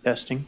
Testing.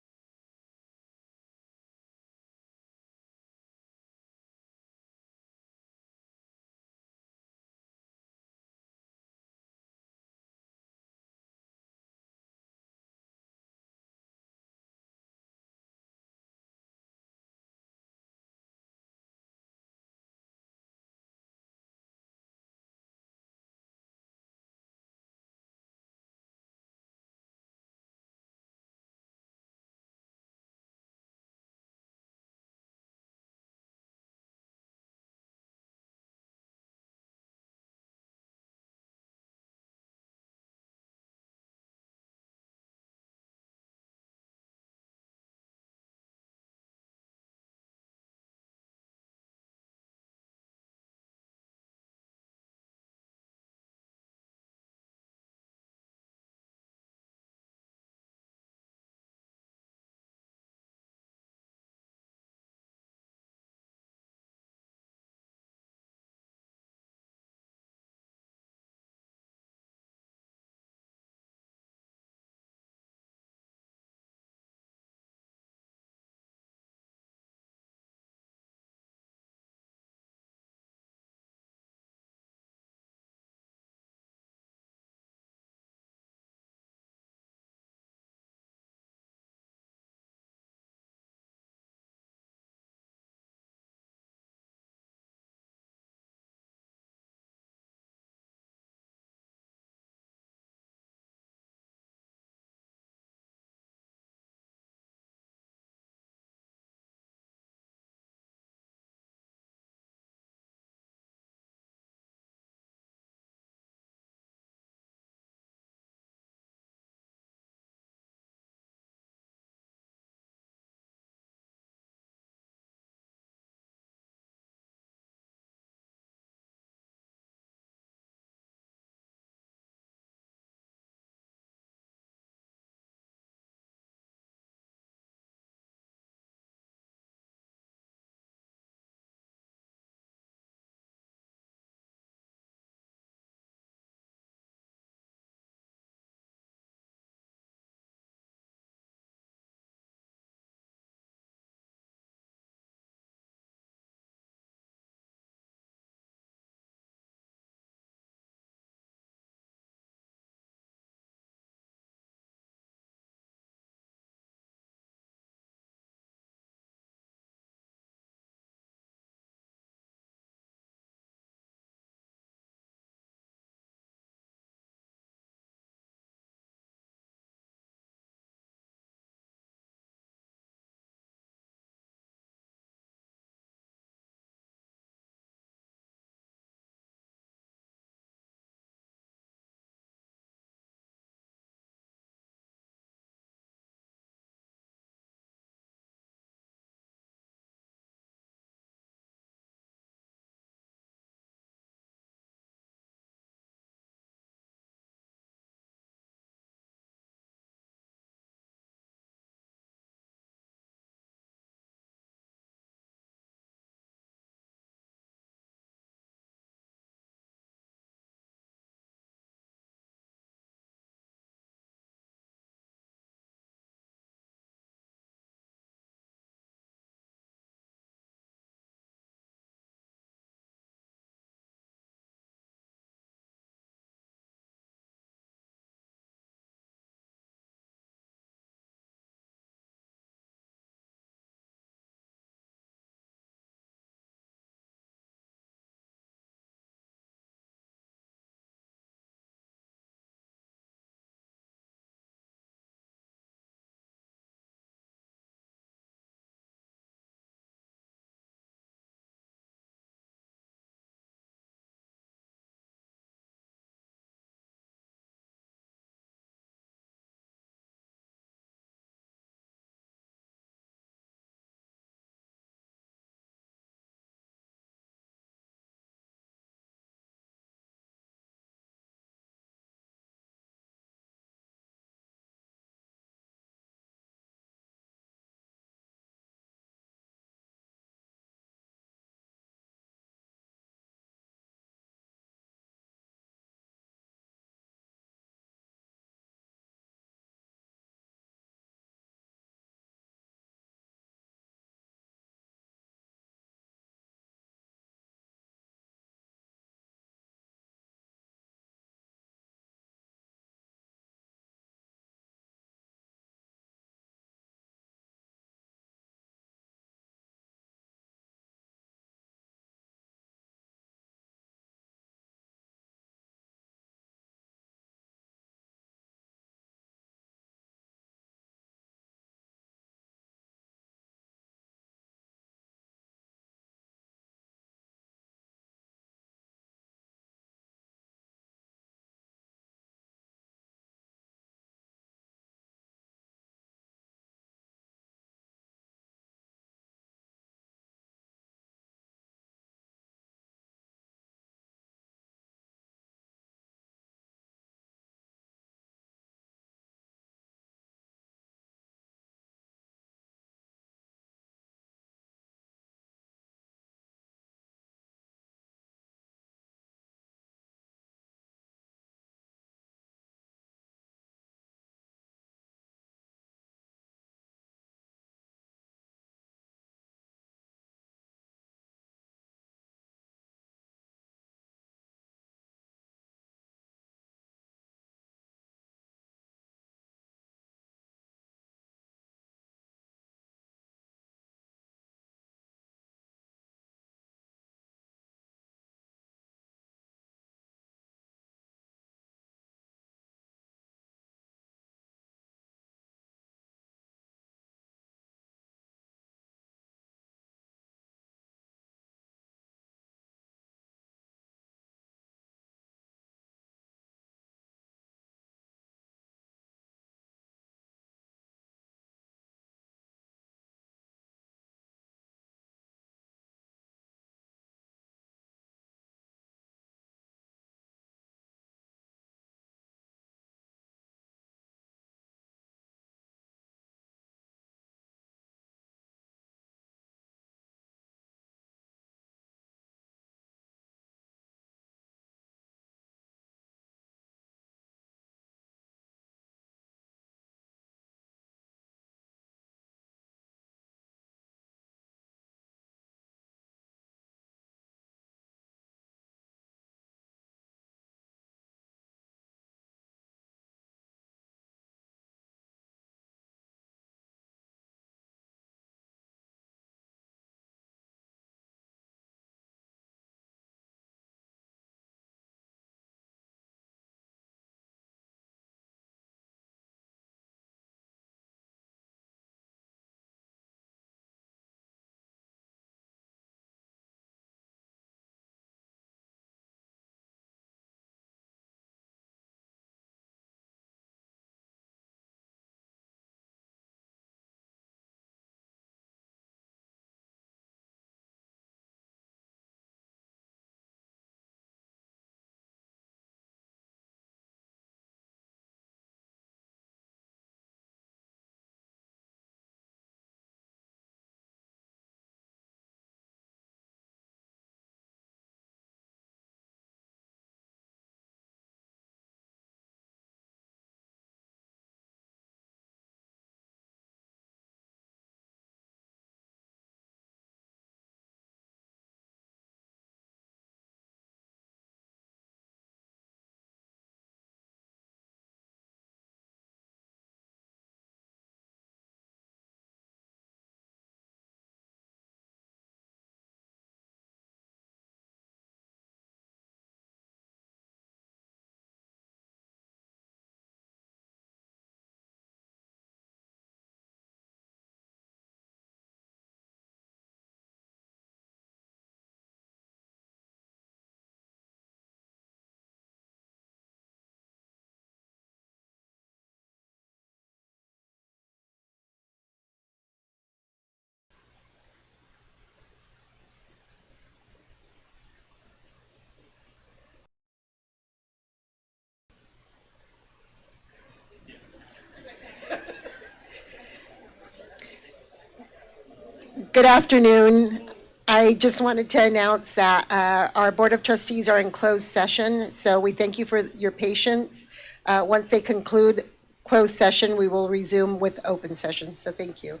Good afternoon. I just wanted to announce that our Board of Trustees are in closed session, so we thank you for your patience. Once they conclude closed session, we will resume with open session, so thank you.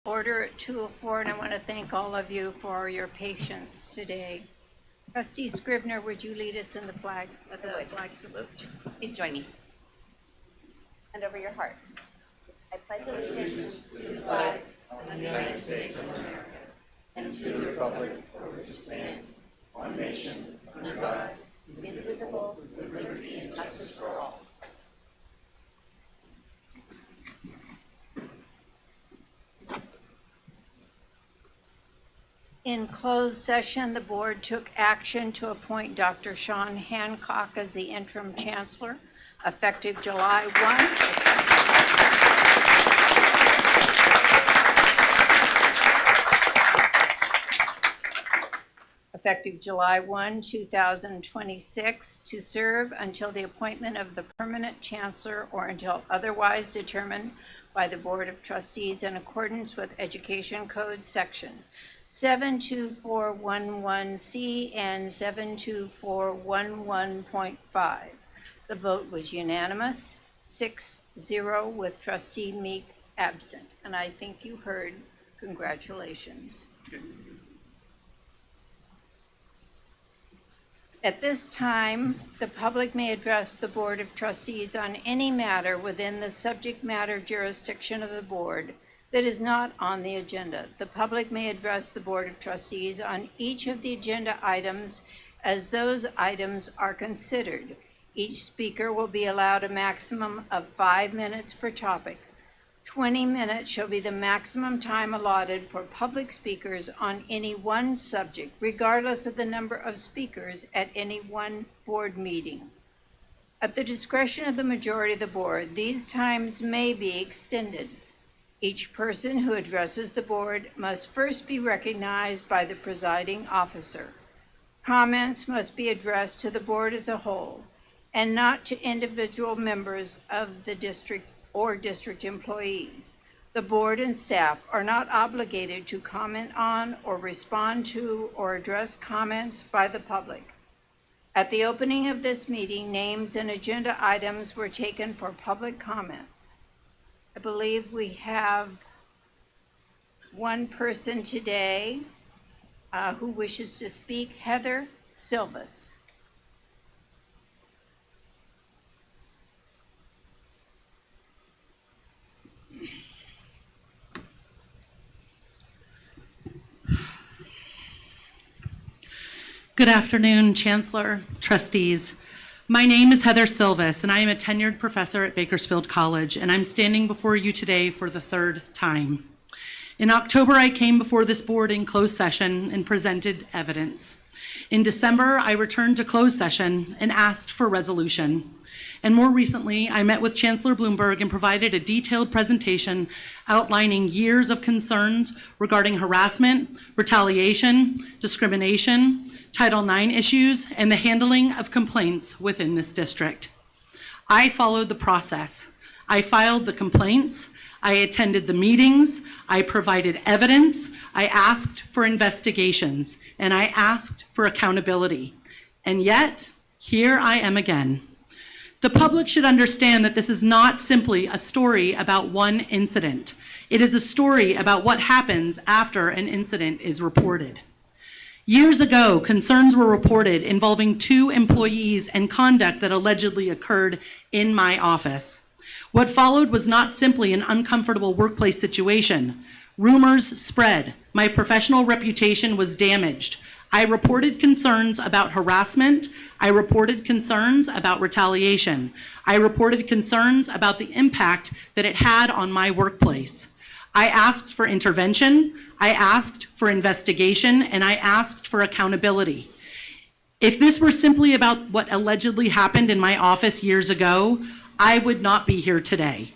Order at 2:04, and I want to thank all of you for your patience today. Trustee Scribner, would you lead us in the flag salute? Please join me. And over your heart. I pledge allegiance to the flag of the United States of America and to the republic for which it stands, one nation, under God, indivisible, with liberty and justice for all. In closed session, the board took action to appoint Dr. Sean Hancock as the interim chancellor, effective July 1, 2026, to serve until the appointment of the permanent chancellor or until otherwise determined by the Board of Trustees in accordance with Education Code Section 72411C and 72411.5. The vote was unanimous, 6-0, with Trustee Meek absent. And I think you heard. Congratulations. At this time, the public may address the Board of Trustees on any matter within the subject matter jurisdiction of the board that is not on the agenda. The public may address the Board of Trustees on each of the agenda items as those items are considered. Each speaker will be allowed a maximum of 5 minutes per topic. 20 minutes shall be the maximum time allotted for public speakers on any one subject, regardless of the number of speakers at any one board meeting. At the discretion of the majority of the board, these times may be extended. Each person who addresses the board must first be recognized by the presiding officer. Comments must be addressed to the board as a whole and not to individual members of the district or district employees. The board and staff are not obligated to comment on or respond to or address comments by the public. At the opening of this meeting, names and agenda items were taken for public comments. I believe we have one person today who wishes to speak, Heather Silvas. Good afternoon, Chancellor, Trustees. My name is Heather Silvas, and I am a tenured professor at Bakersfield College, and I'm standing before you today for the third time. In October, I came before this board in closed session and presented evidence. In December, I returned to closed session and asked for resolution. And more recently, I met with Chancellor Bloomberg and provided a detailed presentation outlining years of concerns regarding harassment, retaliation, discrimination, Title IX issues, and the handling of complaints within this district. I followed the process. I filed the complaints, I attended the meetings, I provided evidence, I asked for investigations, and I asked for accountability. And yet, here I am again. The public should understand that this is not simply a story about one incident. It is a story about what happens after an incident is reported. Years ago, concerns were reported involving 2 employees and conduct that allegedly occurred in my office. What followed was not simply an uncomfortable workplace situation. Rumors spread. My professional reputation was damaged. I reported concerns about harassment. I reported concerns about retaliation. I reported concerns about the impact that it had on my workplace. I asked for intervention, I asked for investigation, and I asked for accountability. If this were simply about what allegedly happened in my office years ago, I would not be here today.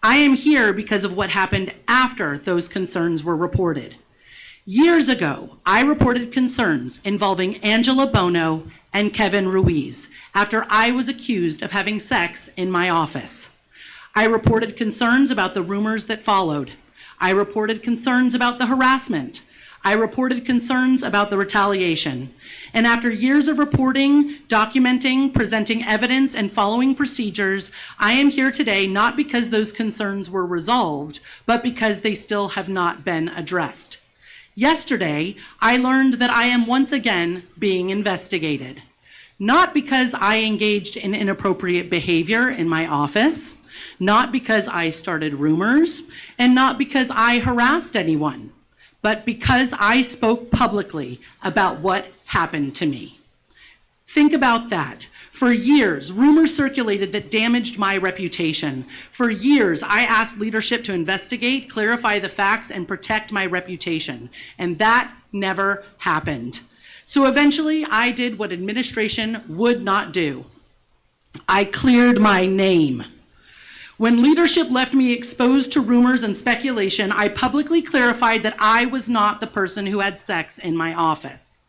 I am here because of what happened after those concerns were reported. Years ago, I reported concerns involving Angela Bono and Kevin Ruiz after I was accused of having sex in my office. I reported concerns about the rumors that followed. I reported concerns about the harassment. I reported concerns about the retaliation. And after years of reporting, documenting, presenting evidence, and following procedures, I am here today not because those concerns were resolved, but because they still have not been addressed. Yesterday, I learned that I am once again being investigated. Not because I engaged in inappropriate behavior in my office, not because I started rumors, and not because I harassed anyone, but because I spoke publicly about what happened to me. Think about that. For years, rumors circulated that damaged my reputation. For years, I asked leadership to investigate, clarify the facts, and protect my reputation. And that never happened. So eventually, I did what administration would not do. I cleared my name. When leadership left me exposed to rumors and speculation, I publicly clarified that I was not the person who had sex in my office.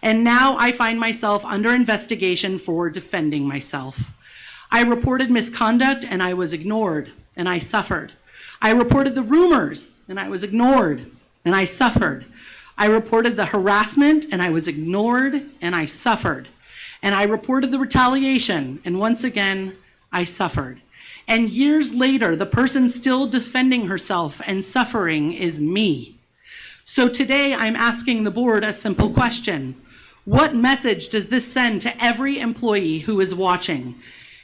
And now I find myself under investigation for defending myself. I reported misconduct and I was ignored and I suffered. I reported the rumors and I was ignored and I suffered. I reported the harassment and I was ignored and I suffered. And I reported the retaliation and once again, I suffered. And years later, the person still defending herself and suffering is me. So today I'm asking the board a simple question. What message does this send to every employee who is watching?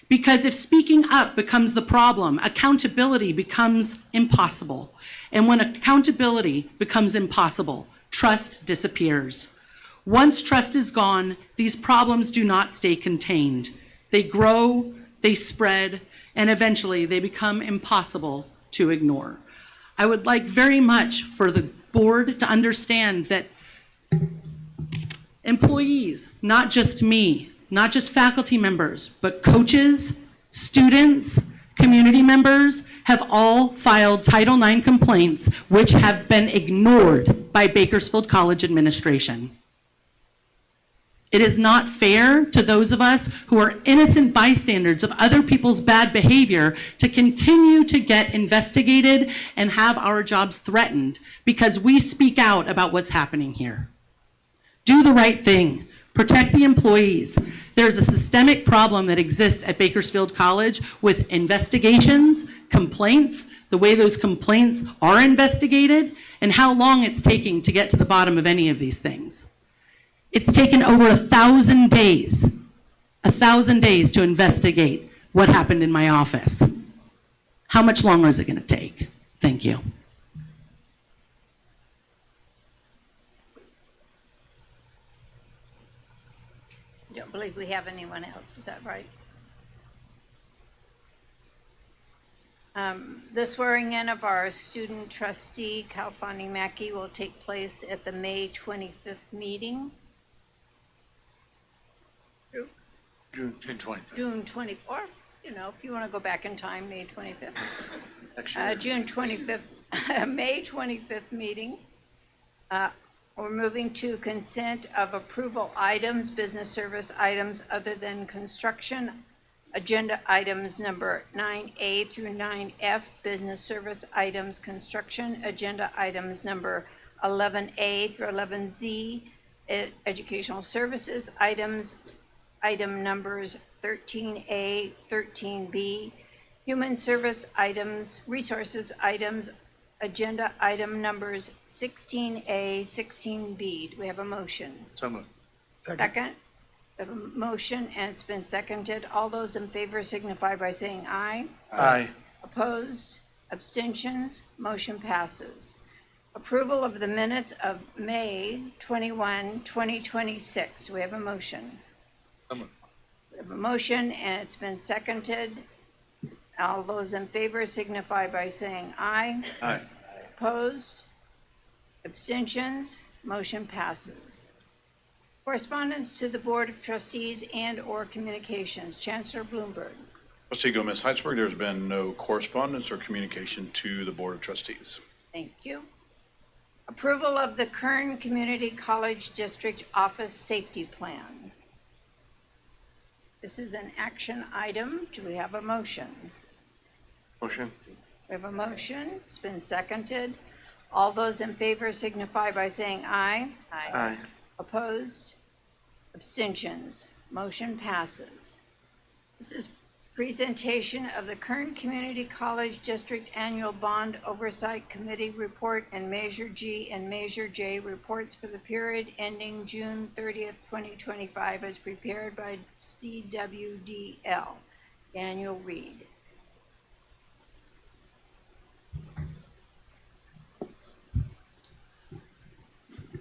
Because if speaking up becomes the problem, accountability becomes impossible. And when accountability becomes impossible, trust disappears. Once trust is gone, these problems do not stay contained. They grow, they spread, and eventually they become impossible to ignore. I would like very much for the board to understand that employees, not just me, not just faculty members, but coaches, students, community members have all filed Title IX complaints which have been ignored by Bakersfield College administration. It is not fair to those of us who are innocent bystanders of other people's bad behavior to continue to get investigated and have our jobs threatened because we speak out about what's happening here. Do the right thing. Protect the employees. There's a systemic problem that exists at Bakersfield College with investigations, complaints, the way those complaints are investigated, and how long it's taking to get to the bottom of any of these things. It's taken over 1,000 days to investigate what happened in my office. How much longer is it going to take? Thank you. I don't believe we have anyone else, is that right? The swearing in of our student trustee, Kalpani Mackey, will take place at the May 25th meeting. June 25th. June 24th, you know, if you want to go back in time, May 25th. Actually, June 25th, May 25th meeting. We're moving to consent of approval items, business service items other than construction. Agenda items number 9A through 9F, business service items, construction. Agenda items number 11A through 11Z, educational services items. Item numbers 13A, 13B, human service items, resources items, agenda item numbers 16A, 16B. Do we have a motion? so moved. Second. We have a motion and it's been seconded. All those in favor signify by saying aye. Aye. Opposed? Abstentions? Motion passes. Approval of the minutes of May 21, 2026. Do we have a motion? So moved. We have a motion and it's been seconded. All those in favor signify by saying aye. Aye. Opposed? Abstentions? Motion passes. Correspondence to the Board of Trustees and/or communications. Chancellor Bloomberg. Trustee Gomez Heitzberg, there's been no correspondence or communication to the Board of Trustees. Thank you. Approval of the Kern Community College District Office Safety Plan. This is an action item. Do we have a motion? Motion. We have a motion. It's been seconded. All those in favor signify by saying aye. Aye. Opposed? Abstentions? Motion passes. This is presentation of the Kern Community College District Annual Bond Oversight Committee Report and Measure G and Measure J reports for the period ending June 30th, 2025, as prepared by CWDL. Daniel Reed.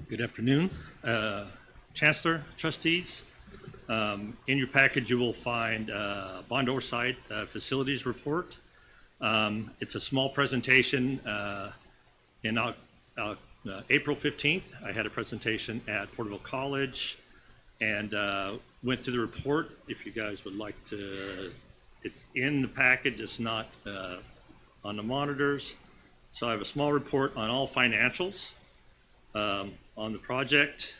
Good afternoon, Chancellor, Trustees. In your package, you will find Bond Oversight Facilities Report. It's a small presentation. In April 15th, I had a presentation at Porterville College and went through the report. If you guys would like to, it's in the package, it's not on the monitors. So I have a small report on all financials on the project.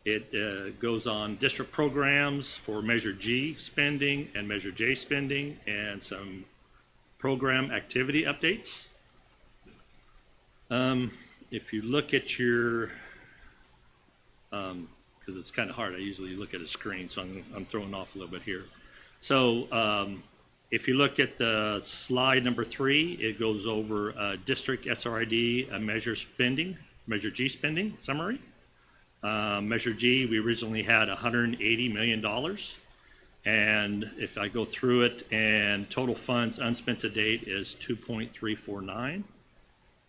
It goes on district programs for Measure G spending and Measure J spending and some program activity updates. If you look at your, because it's kind of hard, I usually look at a screen, so I'm throwing off a little bit here. So if you look at the slide number 3, it goes over district SRID measure spending, Measure G spending summary. Measure G, we originally had $180 million. And if I go through it, and total funds unspent to date is 2.349.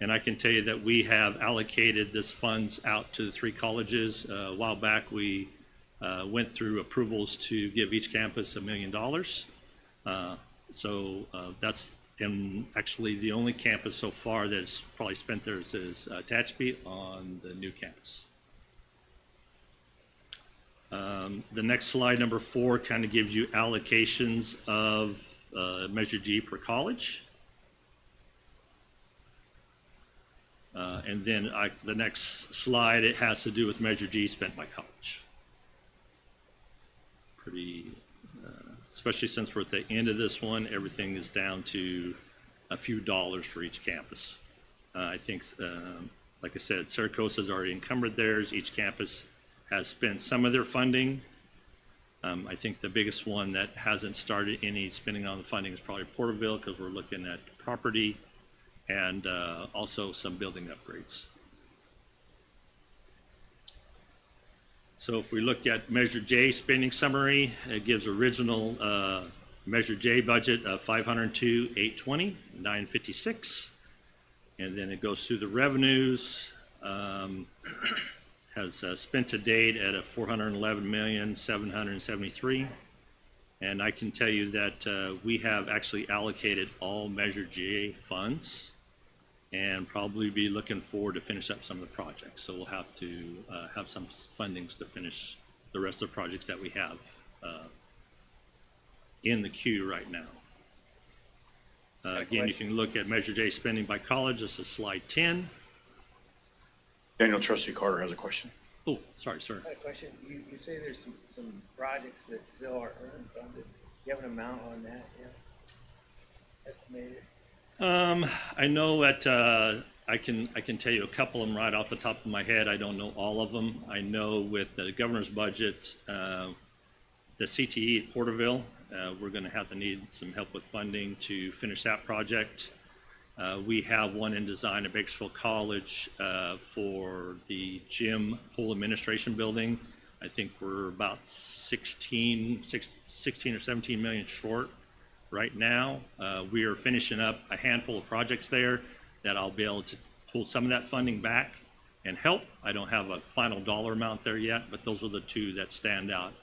And I can tell you that we have allocated this funds out to the 3 colleges. A while back, we went through approvals to give each campus $1 million. So that's actually the only campus so far that's probably spent theirs is Tehachapi on the new campus. The next slide, number 4, kind of gives you allocations of Measure G per college. And then the next slide, it has to do with Measure G spent by college. Pretty, especially since we're at the end of this one, everything is down to a few dollars for each campus. I think, like I said, Saracosa's already encumbered theirs. Each campus has spent some of their funding. I think the biggest one that hasn't started any spending on the funding is probably Porterville, because we're looking at property and also some building upgrades. So if we look at Measure J spending summary, it gives original Measure J budget of $502,820, $956, and then it goes through the revenues. Has spent to date at a $411,773,000, and I can tell you that we have actually allocated all Measure J funds, and probably be looking forward to finish up some of the projects. So we'll have to have some fundings to finish the rest of the projects that we have in the queue right now. Again, you can look at Measure J spending by college. This is slide 10. Daniel, Trustee Carter has a question. Oh, sorry, sir. I have a question. You say there's some projects that still are unfunded. Do you have an amount on that yet? Estimated? I know that I can tell you a couple of them right off the top of my head. I don't know all of them. I know with the governor's budget, the CTE at Porterville, we're going to have to need some help with funding to finish that project. We have one in design at Bakersfield College for the gym pool administration building. I think we're about 16 or 17 million short right now. We are finishing up a handful of projects there that I'll be able to pull some of that funding back and help. I don't have a final dollar amount there yet, but those are the 2 that stand out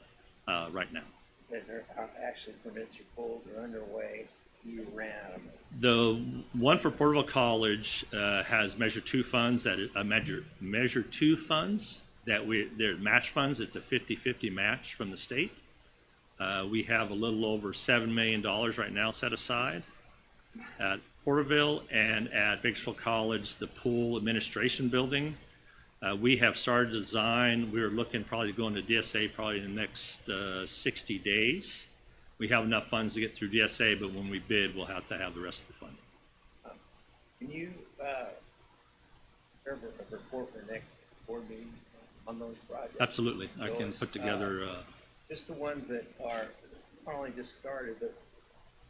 right now. That are actually permits you pulled or underway. You ran out of them. The one for Porterville College has Measure 2 funds that Measure 2 funds that they're match funds. It's a 50-50 match from the state. We have a little over $7 million right now set aside at Porterville, and at Bakersfield College, the pool administration building. We have started design. We're looking probably to go into DSA probably in the next 60 days. We have enough funds to get through DSA, but when we bid, we'll have to have the rest of the funding. Can you a report for the next board meeting on those projects? Absolutely. I can put together, Just the ones that are not only just started, but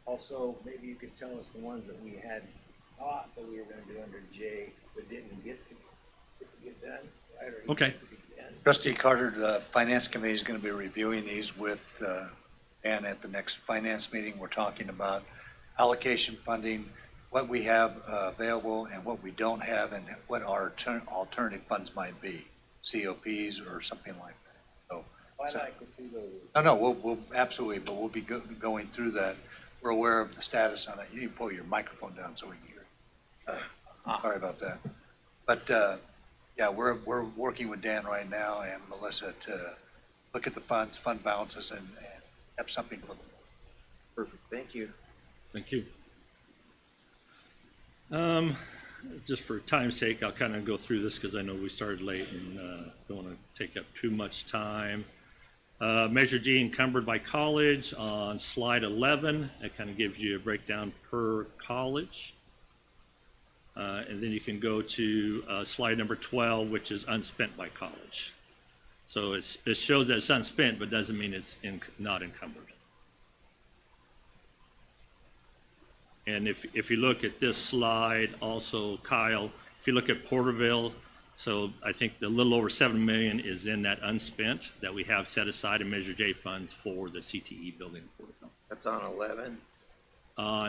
also maybe you could tell us the ones that we had thought that we were gonna do under J, but didn't get done, right? Or Okay. to be done. Trustee Carter, the Finance Committee is going to be reviewing these with Dan at the next finance meeting. We're talking about allocation funding, what we have available and what we don't have, and what our alternative funds might be, COPs or something like that. So, I'd like to see those. no, we'll absolutely, but we'll be going through that. We're aware of the status on that. You need to pull your microphone down so we can hear you. Sorry about that. But, yeah, we're working with Dan right now and Melissa to look at the funds, fund balances, and have something for them. Perfect, thank you. thank you. Just for time's sake, I'll kind of go through this because I know we started late and don't want to take up too much time. Measure G encumbered by college on slide 11. It kind of gives you a breakdown per college. And then you can go to slide number 12, which is unspent by college. So it shows that it's unspent, but doesn't mean it's not encumbered. And if you look at this slide, also, Kyle, if you look at Porterville, so I think the little over 7 million is in that unspent that we have set aside in Measure J funds for the CTE building in Porterville. That's on 11.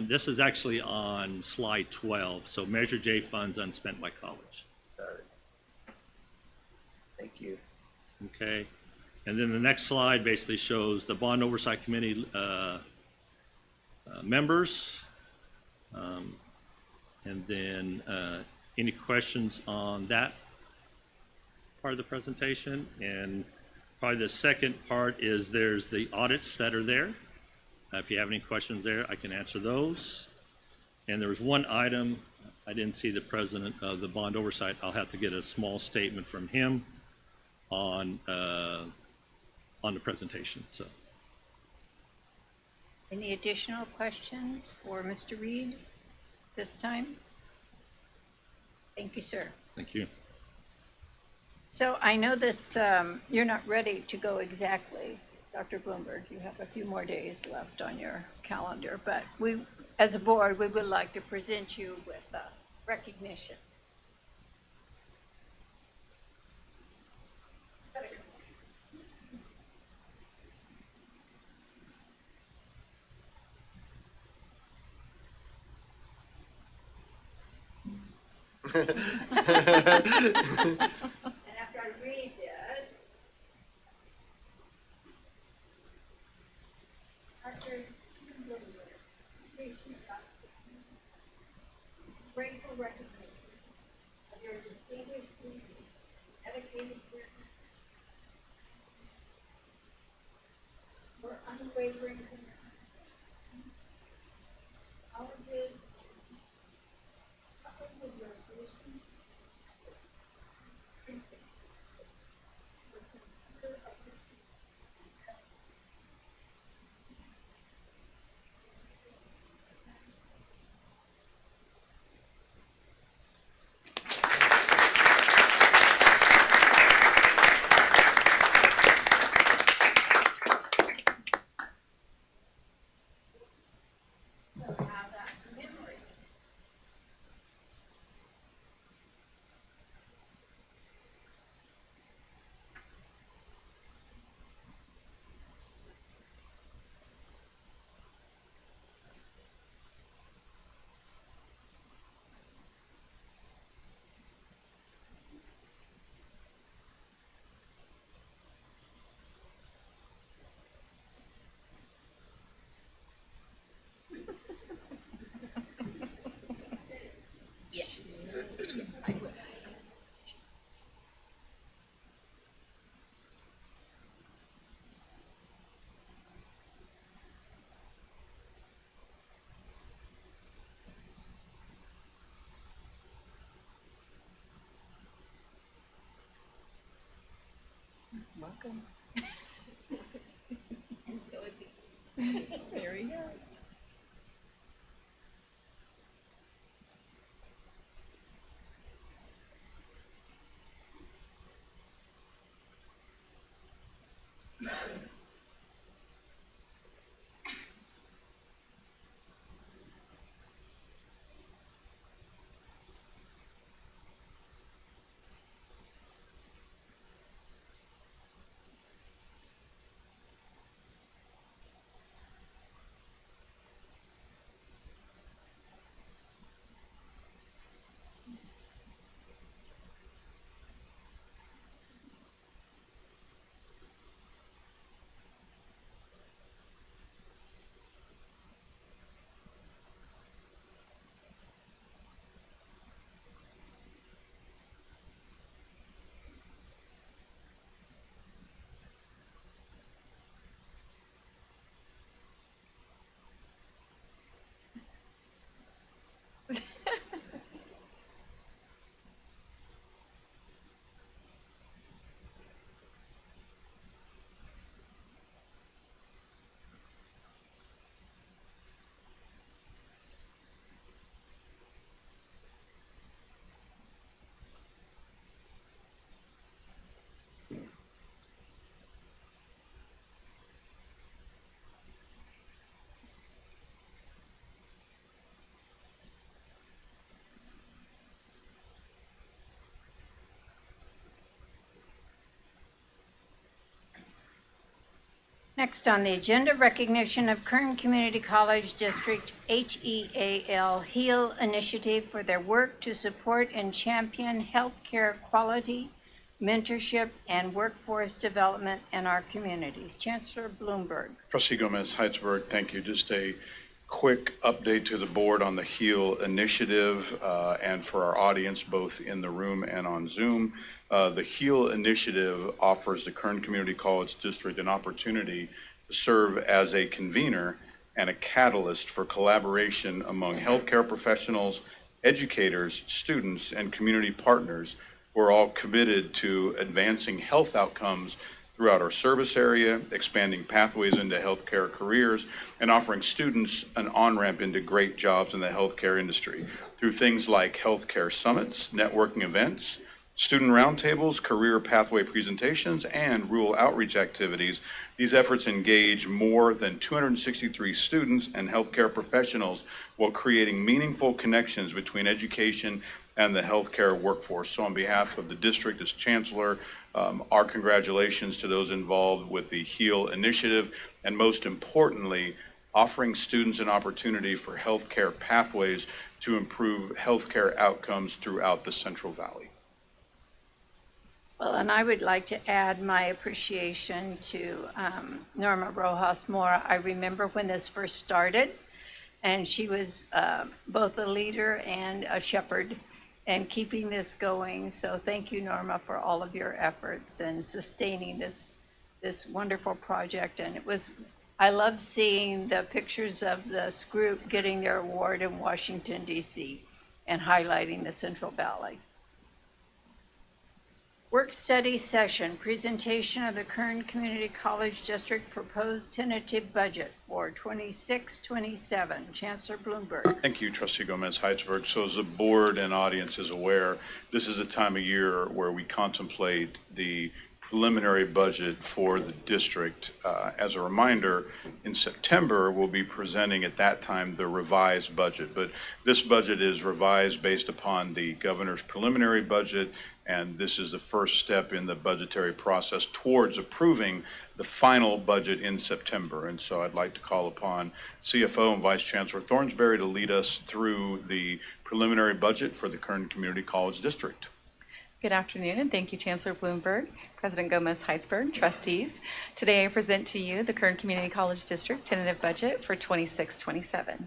This is actually on slide 12, so Measure J funds unspent by college. Got it. Thank you. Okay, and then the next slide basically shows the Bond Oversight Committee members. And then any questions on that part of the presentation? And probably the second part is there's the audits that are there. If you have any questions there, I can answer those. And there was one item, I didn't see the president of the Bond Oversight. I'll have to get a small statement from him on the presentation. So, Any additional questions for Mr. Reed this time? Thank you, sir. thank you. So I know this, you're not ready to go exactly, Dr. Bloomberg. You have a few more days left on your calendar, but we, as a board, we would like to present you with recognition. And after I read it, grateful recognition of your distinguished duties, dedicated service, for unwavering commitment, colleges, coupled with your wisdom, strength, with sincere appreciation. So have that memory. Yes. Yes, I will. Welcome. And so it be. There we go. Next on the agenda, recognition of Kern Community College District HEAL initiative for their work to support and champion healthcare quality, mentorship, and workforce development in our communities. Chancellor Bloomberg. Trustee Gomez Heitzberg, thank you. Just a quick update to the board on the HEAL initiative and for our audience both in the room and on Zoom. The HEAL initiative offers the Kern Community College District an opportunity to serve as a convener and a catalyst for collaboration among healthcare professionals, educators, students, and community partners who are all committed to advancing health outcomes throughout our service area, expanding pathways into healthcare careers, and offering students an on-ramp into great jobs in the healthcare industry through things like healthcare summits, networking events, student roundtables, career pathway presentations, and rural outreach activities. These efforts engage more than 263 students and healthcare professionals while creating meaningful connections between education and the healthcare workforce. So on behalf of the district as chancellor, our congratulations to those involved with the HEAL initiative, and most importantly, offering students an opportunity for healthcare pathways to improve healthcare outcomes throughout the Central Valley. Well, and I would like to add my appreciation to Norma Rojas Mora. I remember when this first started, and she was both a leader and a shepherd and keeping this going. So thank you, Norma, for all of your efforts and sustaining this wonderful project. And I love seeing the pictures of this group getting their award in Washington, D.C. and highlighting the Central Valley. Work study session, presentation of the Kern Community College District proposed tentative budget for 26-27. Chancellor Bloomberg. Thank you, Trustee Gomez Heitzberg. So as the board and audience is aware, this is a time of year where we contemplate the preliminary budget for the district. As a reminder, in September, we'll be presenting at that time the revised budget. But this budget is revised based upon the governor's preliminary budget, and this is the first step in the budgetary process towards approving the final budget in September. And so I'd like to call upon CFO and Vice Chancellor Thornsberry to lead us through the preliminary budget for the Kern Community College District. Good afternoon, and thank you, Chancellor Bloomberg, President Gomez Heitzberg, trustees. Today I present to you the Kern Community College District tentative budget for 26-27.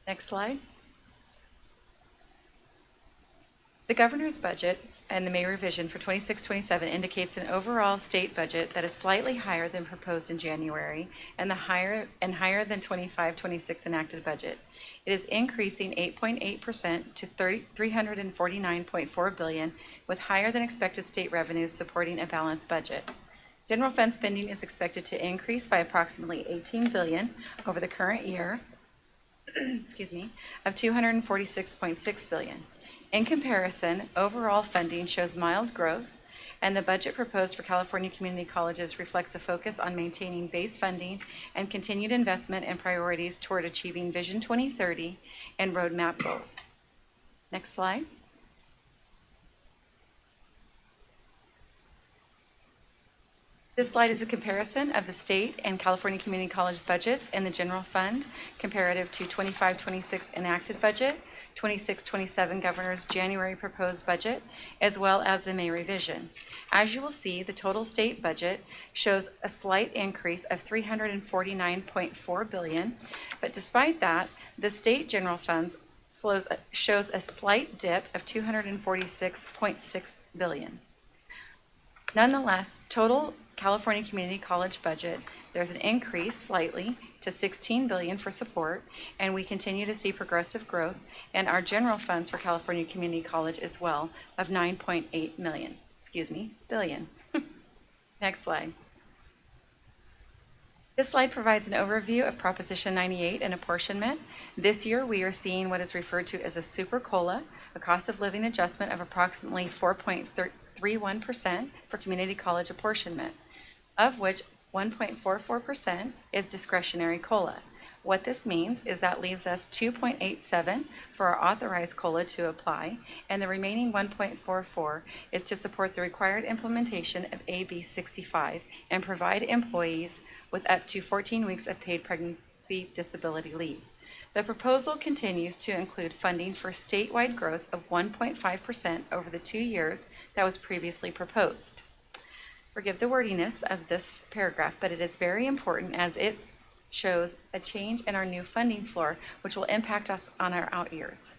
Next slide. The governor's budget and the May revision for 26-27 indicates an overall state budget that is slightly higher than proposed in January and higher than 25-26 enacted budget. It is increasing 8.8% to $349.4 billion, with higher than expected state revenues supporting a balanced budget. General fund spending is expected to increase by approximately $18 billion over the current year, of $246.6 billion. In comparison, overall funding shows mild growth, and the budget proposed for California community colleges reflects a focus on maintaining base funding and continued investment in priorities toward achieving Vision 2030 and roadmap goals. Next slide. This slide is a comparison of the state and California community college budgets and the general fund comparative to 25-26 enacted budget, 26-27 governor's January proposed budget, as well as the May revision. As you will see, the total state budget shows a slight increase of $349.4 billion, but despite that, the state general funds shows a slight dip of $246.6 billion. Nonetheless, total California community college budget, there's an increase slightly to $16 billion for support, and we continue to see progressive growth in our general funds for California Community College as well of $9.8 billion. Next slide. This slide provides an overview of Proposition 98 and apportionment. This year we are seeing what is referred to as a super COLA, a cost of living adjustment of approximately 4.31% for community college apportionment, of which 1.44% is discretionary COLA. What this means is that leaves us 2.87 for our authorized COLA to apply, and the remaining 1.44 is to support the required implementation of AB 65 and provide employees with up to 14 weeks of paid pregnancy disability leave. The proposal continues to include funding for statewide growth of 1.5% over the 2 years that was previously proposed. Forgive the wordiness of this paragraph, but it is very important as it shows a change in our new funding floor, which will impact us on our out years.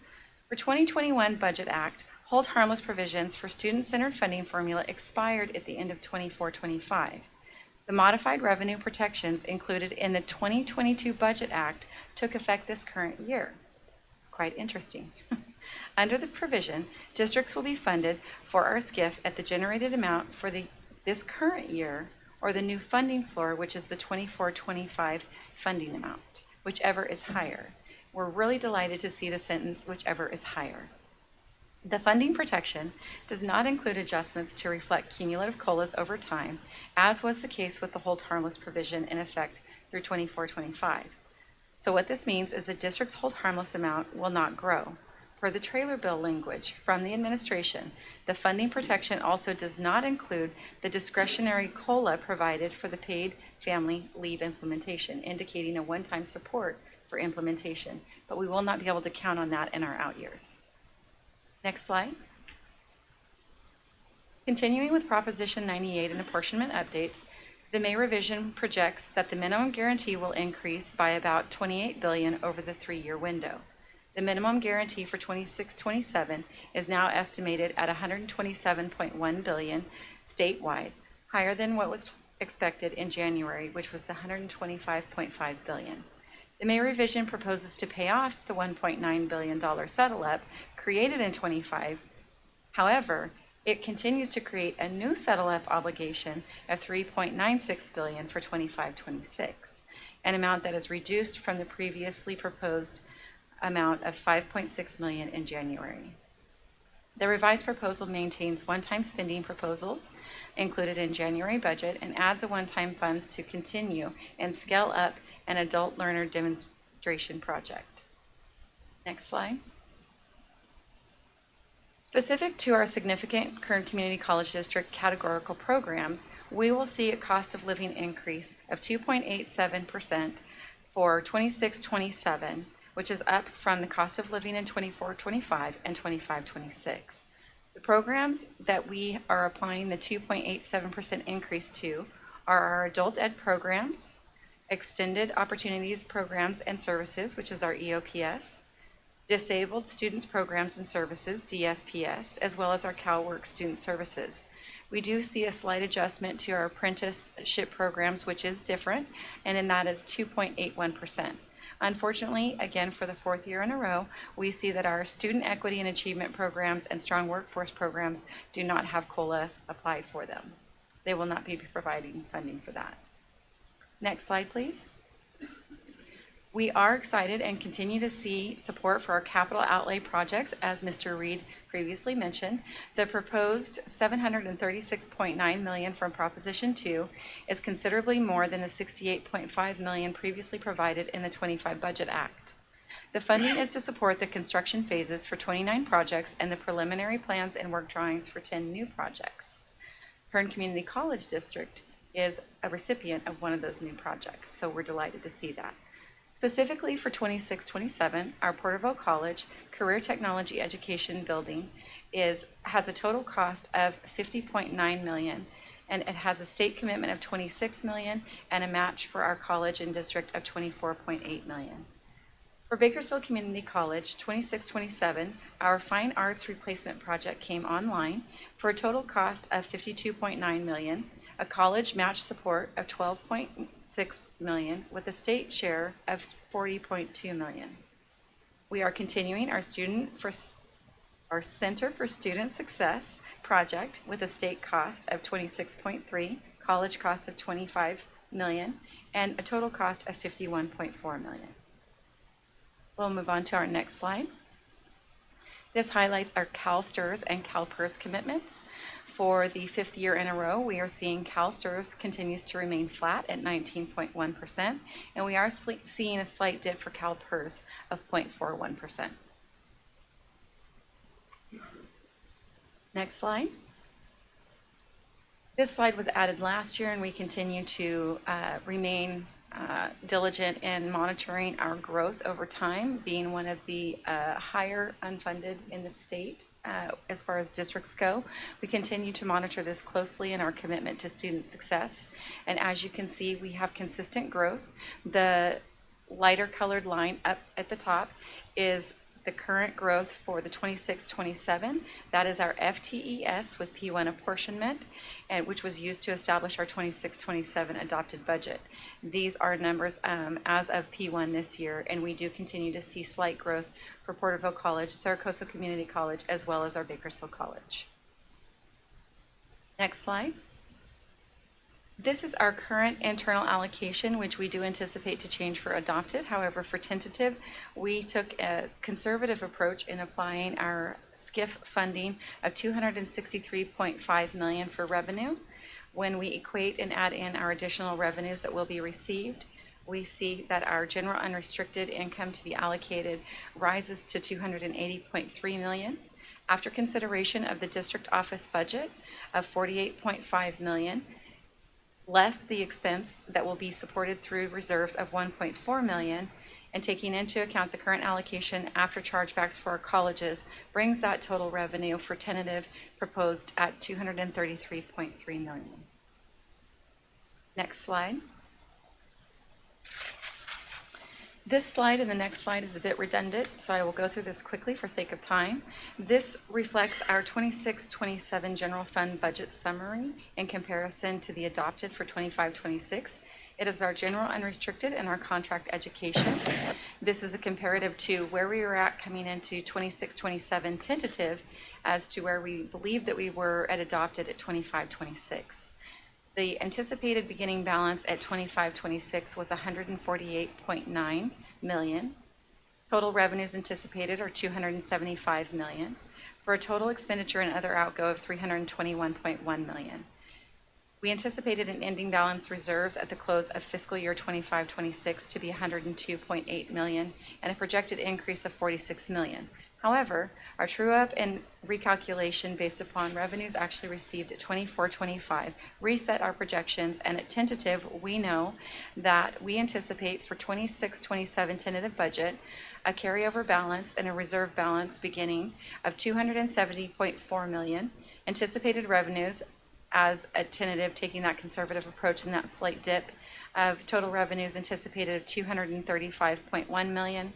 For 2021 Budget Act, hold harmless provisions for student-centered funding formula expired at the end of 24-25. The modified revenue protections included in the 2022 Budget Act took effect this current year. It's quite interesting. Under the provision, districts will be funded for our SCIF at the generated amount for this current year or the new funding floor, which is the 24-25 funding amount, whichever is higher. We're really delighted to see the sentence, whichever is higher. The funding protection does not include adjustments to reflect cumulative COLAs over time, as was the case with the hold harmless provision in effect through 24-25. So what this means is the district's hold harmless amount will not grow. Per the trailer bill language from the administration, the funding protection also does not include the discretionary COLA provided for the paid family leave implementation, indicating a one-time support for implementation, but we will not be able to count on that in our out years. Next slide. Continuing with Proposition 98 and apportionment updates, the May revision projects that the minimum guarantee will increase by about $28 billion over the 3-year window. The minimum guarantee for 26-27 is now estimated at $127.1 billion statewide, higher than what was expected in January, which was the $125.5 billion. The May revision proposes to pay off the $1.9 billion settle-up created in 25. However, it continues to create a new settle-up obligation of $3.96 billion for 25-26, an amount that is reduced from the previously proposed amount of $5.6 million in January. The revised proposal maintains one-time spending proposals included in January budget and adds a one-time funds to continue and scale up an adult learner demonstration project. Next slide. Specific to our significant Kern Community College District categorical programs, we will see a cost of living increase of 2.87% for 26-27, which is up from the cost of living in 24-25 and 25-26. The programs that we are applying the 2.87% increase to are our adult ed programs, extended opportunities programs and services, which is our EOPS, disabled students programs and services, DSPS, as well as our CalWorks student services. We do see a slight adjustment to our apprenticeship programs, which is different, and that is 2.81%. Unfortunately, again, for the 4th year in a row, we see that our student equity and achievement programs and strong workforce programs do not have COLA applied for them. They will not be providing funding for that. Next slide, please. We are excited and continue to see support for our capital outlay projects, as Mr. Reed previously mentioned. The proposed $736.9 million from Proposition 2 is considerably more than the $68.5 million previously provided in the 25 Budget Act. The funding is to support the construction phases for 29 projects and the preliminary plans and work drawings for 10 new projects. Kern Community College District is a recipient of one of those new projects, so we're delighted to see that. Specifically for 26-27, our Porterville College Career Technology Education Building has a total cost of $50.9 million, and it has a state commitment of $26 million and a match for our college and district of $24.8 million. For Bakersfield Community College 26-27, our Fine Arts Replacement Project came online for a total cost of $52.9 million, a college match support of $12.6 million with a state share of $40.2 million. We are continuing our Center for Student Success project with a state cost of $26.3, college cost of $25 million, and a total cost of $51.4 million. We'll move on to our next slide. This highlights our CalSTRS and CalPERS commitments. For the fifth year in a row, we are seeing CalSTRS continues to remain flat at 19.1%, and we are seeing a slight dip for CalPERS of 0.41%. Next slide. This slide was added last year, and we continue to remain diligent in monitoring our growth over time, being one of the higher unfunded in the state as far as districts go. We continue to monitor this closely in our commitment to student success. And as you can see, we have consistent growth. The lighter colored line up at the top is the current growth for the 26-27. That is our FTES with P1 apportionment, and which was used to establish our 26-27 adopted budget. These are numbers as of P1 this year, and we do continue to see slight growth for Porterville College, Saracosa Community College, as well as our Bakersfield College. Next slide. This is our current internal allocation, which we do anticipate to change for adopted. However, for tentative, we took a conservative approach in applying our SCIF funding of $263.5 million for revenue. When we equate and add in our additional revenues that will be received, we see that our general unrestricted income to be allocated rises to $280.3 million. After consideration of the district office budget of $48.5 million, less the expense that will be supported through reserves of $1.4 million, and taking into account the current allocation after chargebacks for our colleges, brings that total revenue for tentative proposed at $233.3 million. Next slide. This slide and the next slide is a bit redundant, so I will go through this quickly for sake of time. This reflects our 26-27 general fund budget summary in comparison to the adopted for 25-26. It is our general unrestricted and our contract education. This is a comparative to where we were at coming into 26-27 tentative as to where we believe that we were at adopted at 25-26. The anticipated beginning balance at 25-26 was $148.9 million. Total revenues anticipated are $275 million, for a total expenditure and other outgo of $321.1 million. We anticipated an ending balance reserves at the close of fiscal year 25-26 to be $102.8 million and a projected increase of $46 million. However, our true-up and recalculation based upon revenues actually received at 24-25 reset our projections, and at tentative, we know that we anticipate for 26-27 tentative budget a carryover balance and a reserve balance beginning of $270.4 million, anticipated revenues as a tentative, taking that conservative approach and that slight dip of total revenues anticipated of $235.1 million.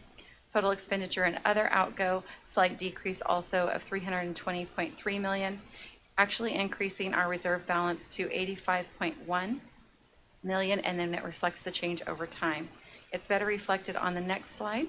Total expenditure and other outgo, slight decrease also of $320.3 million, actually increasing our reserve balance to $85.1 million, and then it reflects the change over time. It's better reflected on the next slide.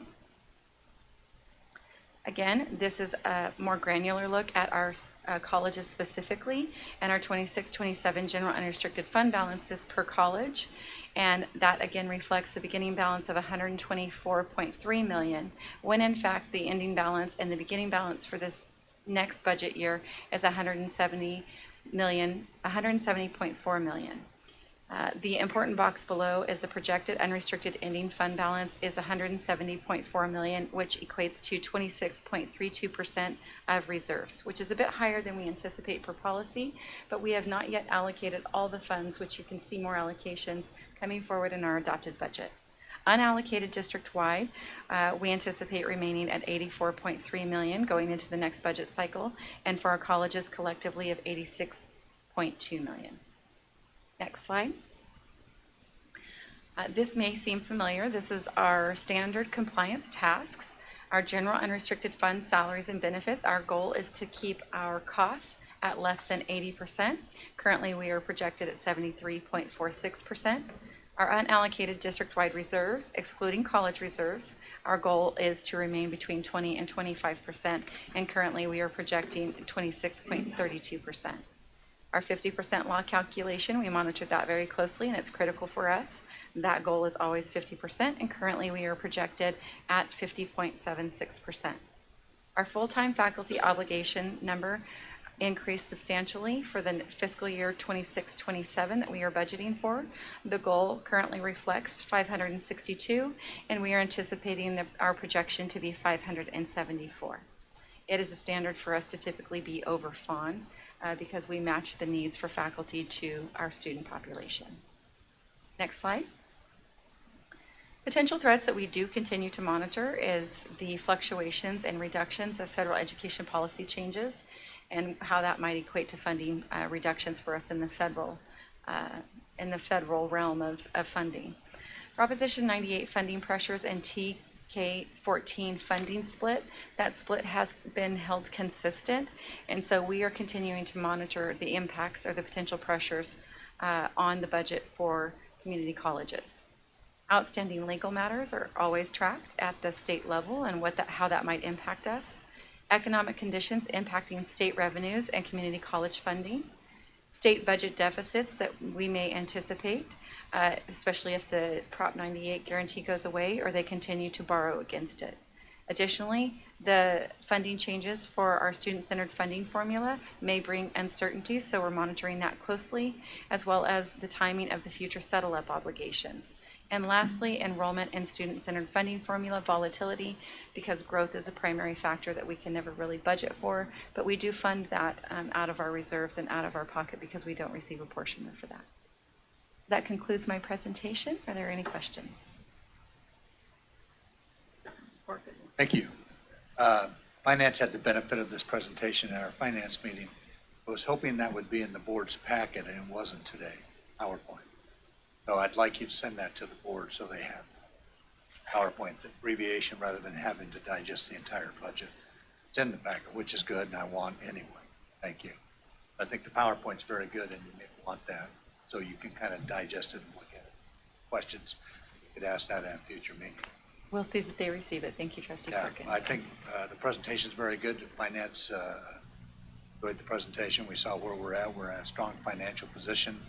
Again, this is a more granular look at our colleges specifically, and our 26-27 general unrestricted fund balances per college. And that again reflects the beginning balance of $124.3 million, when in fact the ending balance and the beginning balance for this next budget year is $170.4 million. The important box below is the projected unrestricted ending fund balance is $170.4 million, which equates to 26.32% of reserves, which is a bit higher than we anticipate per policy, but we have not yet allocated all the funds, which you can see more allocations coming forward in our adopted budget. Unallocated district-wide, we anticipate remaining at $84.3 million going into the next budget cycle, and for our colleges collectively of $86.2 million. Next slide. This may seem familiar. This is our standard compliance tasks. Our general unrestricted fund salaries and benefits. Our goal is to keep our costs at less than 80%. Currently, we are projected at 73.46%. Our unallocated district-wide reserves, excluding college reserves, our goal is to remain between 20 and 25%, and currently we are projecting 26.32%. Our 50% law calculation, we monitor that very closely, and it's critical for us. That goal is always 50%, and currently we are projected at 50.76%. Our full-time faculty obligation number increased substantially for the fiscal year 26-27 that we are budgeting for. The goal currently reflects 562, and we are anticipating our projection to be 574. It is a standard for us to typically be over FON because we match the needs for faculty to our student population. Next slide. Potential threats that we do continue to monitor is the fluctuations and reductions of federal education policy changes and how that might equate to funding reductions for us in the federal realm of funding. Proposition 98 funding pressures and TK14 funding split, that split has been held consistent, and so we are continuing to monitor the impacts or the potential pressures on the budget for community colleges. Outstanding legal matters are always tracked at the state level and how that might impact us. Economic conditions impacting state revenues and community college funding. State budget deficits that we may anticipate, especially if the Prop 98 guarantee goes away or they continue to borrow against it. Additionally, the funding changes for our student-centered funding formula may bring uncertainties, so we're monitoring that closely, as well as the timing of the future settle-up obligations. And lastly, enrollment in student-centered funding formula volatility, because growth is a primary factor that we can never really budget for, but we do fund that out of our reserves and out of our pocket because we don't receive apportionment for that. That concludes my presentation. Are there any questions? Thank you. Finance had the benefit of this presentation at our finance meeting. I was hoping that would be in the board's packet, and it wasn't today, PowerPoint. So I'd like you to send that to the board so they have PowerPoint abbreviation rather than having to digest the entire budget. It's in the packet, which is good, and I want anyway. Thank you. I think the PowerPoint's very good, and you may want that so you can kind of digest it and look at it. Questions, you could ask that at a future meeting. We'll see that they receive it. Thank you, Trustee Perkins. I think the presentation is very good. The finance enjoyed the presentation. We saw where we're at. We're in a strong financial position.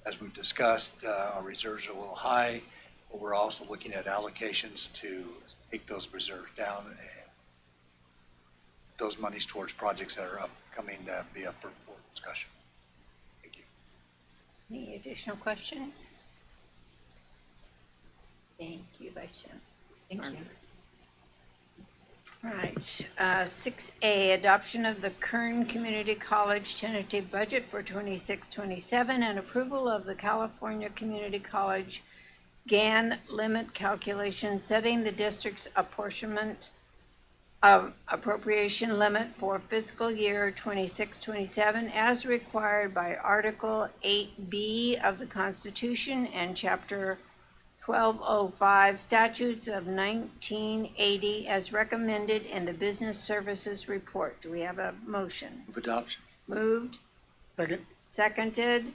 As we've discussed, our reserves are a little high, but we're also looking at allocations to take those reserves down and those monies towards projects that are upcoming to be up for board discussion. Thank you. Any additional questions? Thank you, Vice Chair. Thank you. All right, 6A, adoption of the Kern Community College tentative budget for 26-27 and approval of the California Community College GAN limit calculation, setting the district's appropriation limit for fiscal year 26-27 as required by Article 8B of the Constitution and Chapter 1205 Statutes of 1980 as recommended in the Business Services Report. Do we have a motion? Move adoption. Moved. Second. Seconded.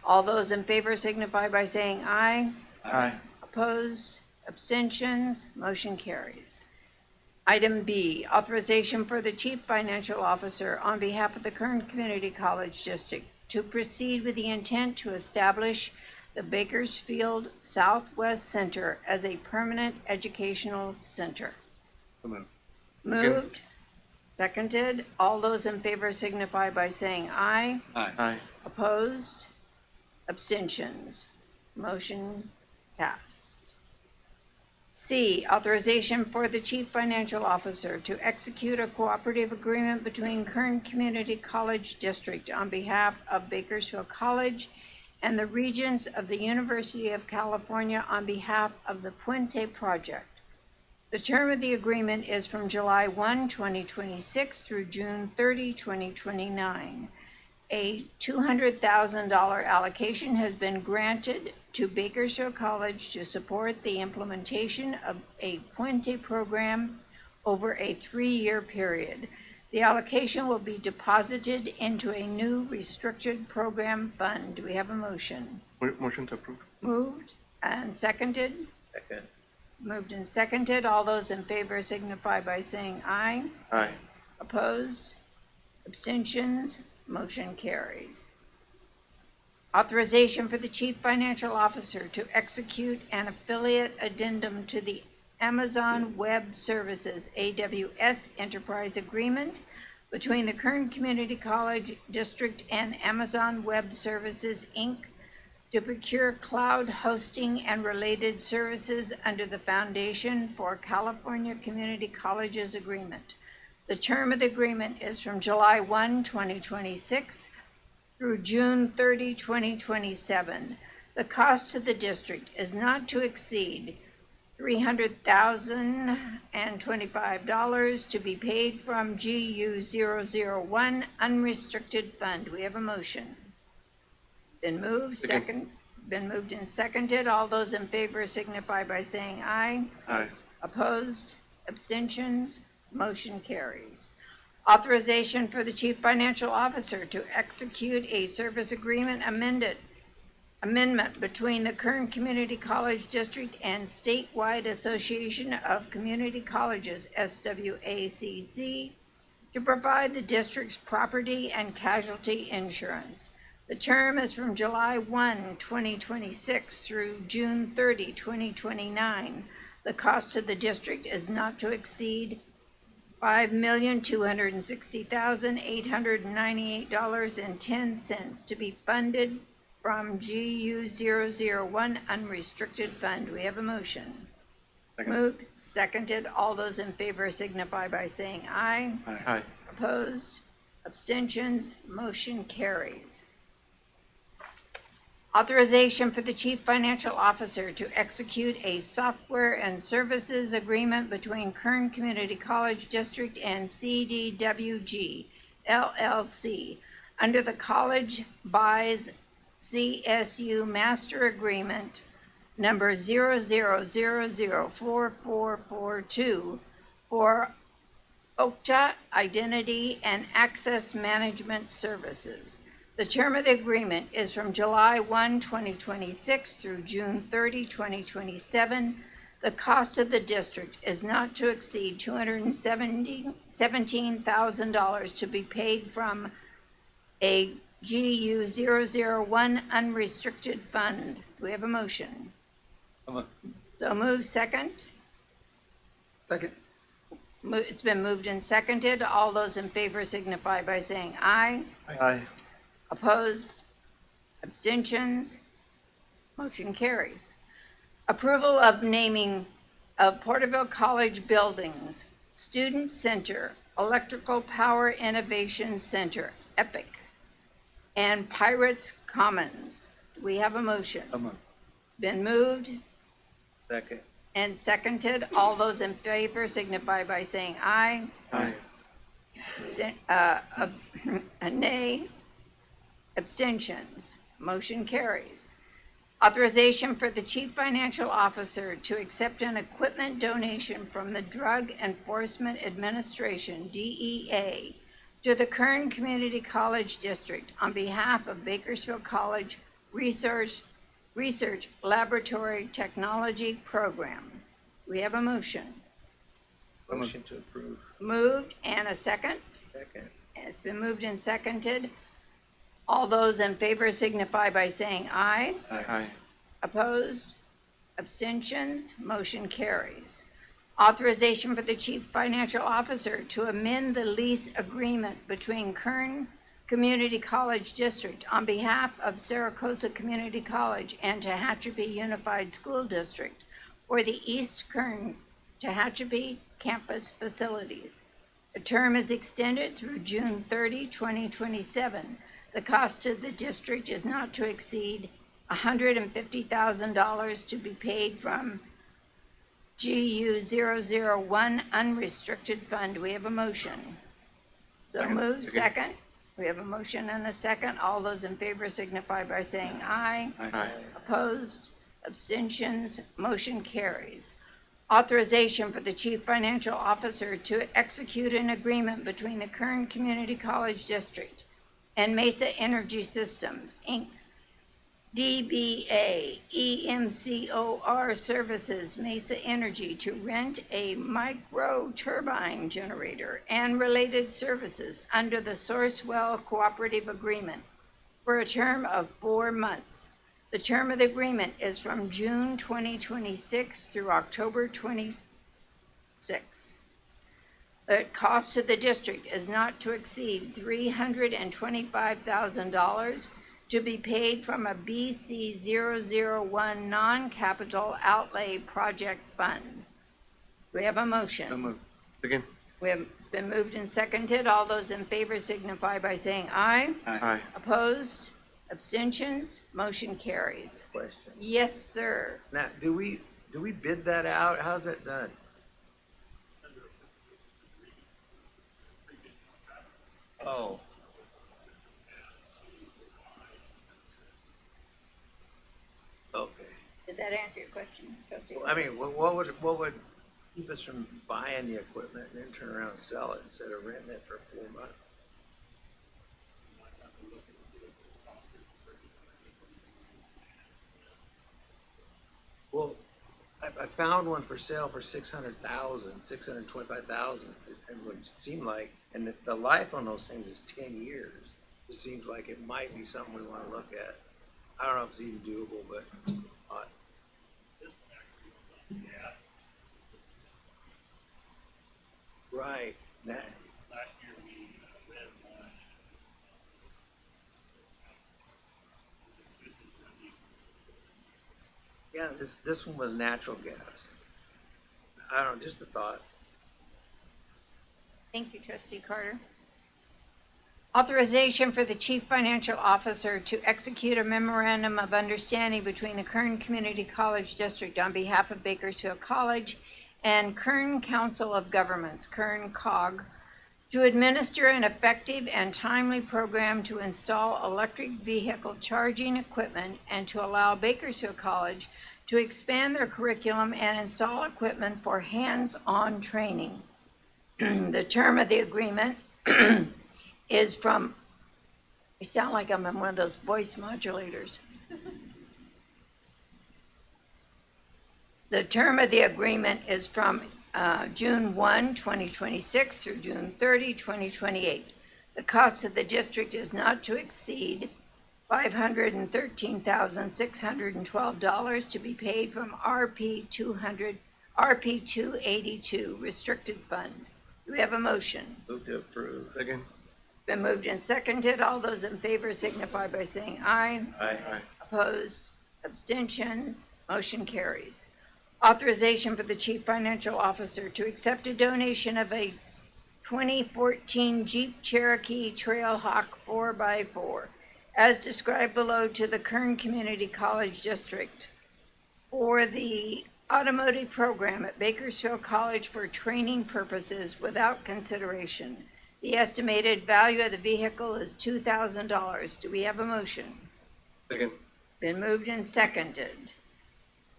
All those in favor signify by saying aye. Aye. Opposed? Abstentions? Motion carries. Item B, authorization for the Chief Financial Officer on behalf of the Kern Community College District to proceed with the intent to establish the Bakersfield Southwest Center as a permanent educational center. Move. Moved. Seconded. All those in favor signify by saying aye. Aye. Aye. Opposed? Abstentions? Motion passed. C, authorization for the Chief Financial Officer to execute a cooperative agreement between Kern Community College District on behalf of Bakersfield College and the Regents of the University of California on behalf of the Puente Project. The term of the agreement is from July 1, 2026 through June 30, 2029. A $200,000 allocation has been granted to Bakersfield College to support the implementation of a Puente program over a 3-year period. The allocation will be deposited into a new restricted program fund. Do we have a motion? Motion to approve. Moved and seconded? Second. Moved and seconded. All those in favor signify by saying aye. Aye. Opposed? Abstentions? Motion carries. Authorization for the Chief Financial Officer to execute an affiliate addendum to the Amazon Web Services, AWS Enterprise Agreement between the Kern Community College District and Amazon Web Services, Inc., to procure cloud hosting and related services under the Foundation for California Community Colleges Agreement. The term of the agreement is from July 1, 2026 through June 30, 2027. The cost to the district is not to exceed $300,025 to be paid from GU001 unrestricted fund. We have a motion. Been moved, been moved and seconded. All those in favor signify by saying aye. Aye. Opposed? Abstentions? Motion carries. Authorization for the Chief Financial Officer to execute a service agreement amendment between the Kern Community College District and Statewide Association of Community Colleges, SWACC, to provide the district's property and casualty insurance. The term is from July 1, 2026 through June 30, 2029. The cost to the district is not to exceed $5,260,898.10 to be funded from GU001 unrestricted fund. We have a motion. Moved, seconded. All those in favor signify by saying aye. Aye. Opposed? Abstentions? Motion carries. Authorization for the Chief Financial Officer to execute a software and services agreement between Kern Community College District and CDWG, LLC, under the College Buys CSU Master Agreement number 00004442 for Okta Identity and Access Management Services. The term of the agreement is from July 1, 2026 through June 30, 2027. The cost of the district is not to exceed $217,000 to be paid from a GU001 unrestricted fund. Do we have a motion? So move, second. Second. It's been moved and seconded. All those in favor signify by saying aye. Aye. Opposed? Abstentions? Motion carries. Approval of naming of Porterville College buildings, Student Center, Electrical Power Innovation Center, EPIC, and Pirates Commons. Do we have a motion? Been moved Second. and seconded. All those in favor signify by saying aye. Aye. A nay. Abstentions. Motion carries. Authorization for the Chief Financial Officer to accept an equipment donation from the Drug Enforcement Administration, DEA, to the Kern Community College District on behalf of Bakersfield College Research Laboratory Technology Program. We have a motion. Motion to approve. Moved and a second. Second. It's been moved and seconded. All those in favor signify by saying aye. Aye. Opposed? Abstentions? Motion carries. Authorization for the Chief Financial Officer to amend the lease agreement between Kern Community College District on behalf of Saracosa Community College and Tehachapi Unified School District for the East Kern Tehachapi campus facilities. The term is extended through June 30, 2027. The cost to the district is not to exceed $150,000 to be paid from GU001 unrestricted fund. We have a motion. So move, second. We have a motion and a second. All those in favor signify by saying aye. Aye. Opposed? Abstentions? Motion carries. Authorization for the Chief Financial Officer to execute an agreement between the Kern Community College District and Mesa Energy Systems, Inc., DBA EMCOR Services Mesa Energy to rent a micro turbine generator and related services under the Sourcewell Cooperative Agreement for a term of 4 months. The term of the agreement is from June 2026 through October 26. The cost to the district is not to exceed $325,000 to be paid from a BC 001 non-capital outlay project fund. Do we have a motion? Again. It's been moved and seconded. All those in favor signify by saying aye. Aye. Opposed? Abstentions? Motion carries. Question. Yes, sir. Now, do we bid that out? How's that done? Oh. Okay. Did that answer your question, trustee? I mean, what would keep us from buying the equipment and then turn around and sell it instead of renting it for 4 months? Well, I found one for sale for $625,000. It would seem like, and the life on those things is 10 years. It seems like it might be something we want to look at. I don't know if it's even doable, but right. Last year we read one. Yeah, this one was natural gas. I don't know, just a thought. Thank you, trustee Carter. Authorization for the chief financial officer to execute a memorandum of understanding between the Kern Community College District on behalf of Bakersfield College and Kern Council of Governments, Kern COG, to administer an effective and timely program to install electric vehicle charging equipment and to allow Bakersfield College to expand their curriculum and install equipment for hands-on training. The term of the agreement is from, I sound like I'm in one of those voice modulators. The term of the agreement is from June 1, 2026 through June 30, 2028. The cost of the district is not to exceed $513,612 to be paid from RP 282 restricted fund. Do we have a motion? Move to approve. Again. Been moved and seconded. All those in favor signify by saying aye. Aye. Opposed? Abstentions? Motion carries. Authorization for the chief financial officer to accept a donation of a 2014 Jeep Cherokee Trailhawk 4x4 as described below to the Kern Community College District for the automotive program at Bakersfield College for training purposes without consideration. The estimated value of the vehicle is $2,000. Do we have a motion? Again. Been moved and seconded.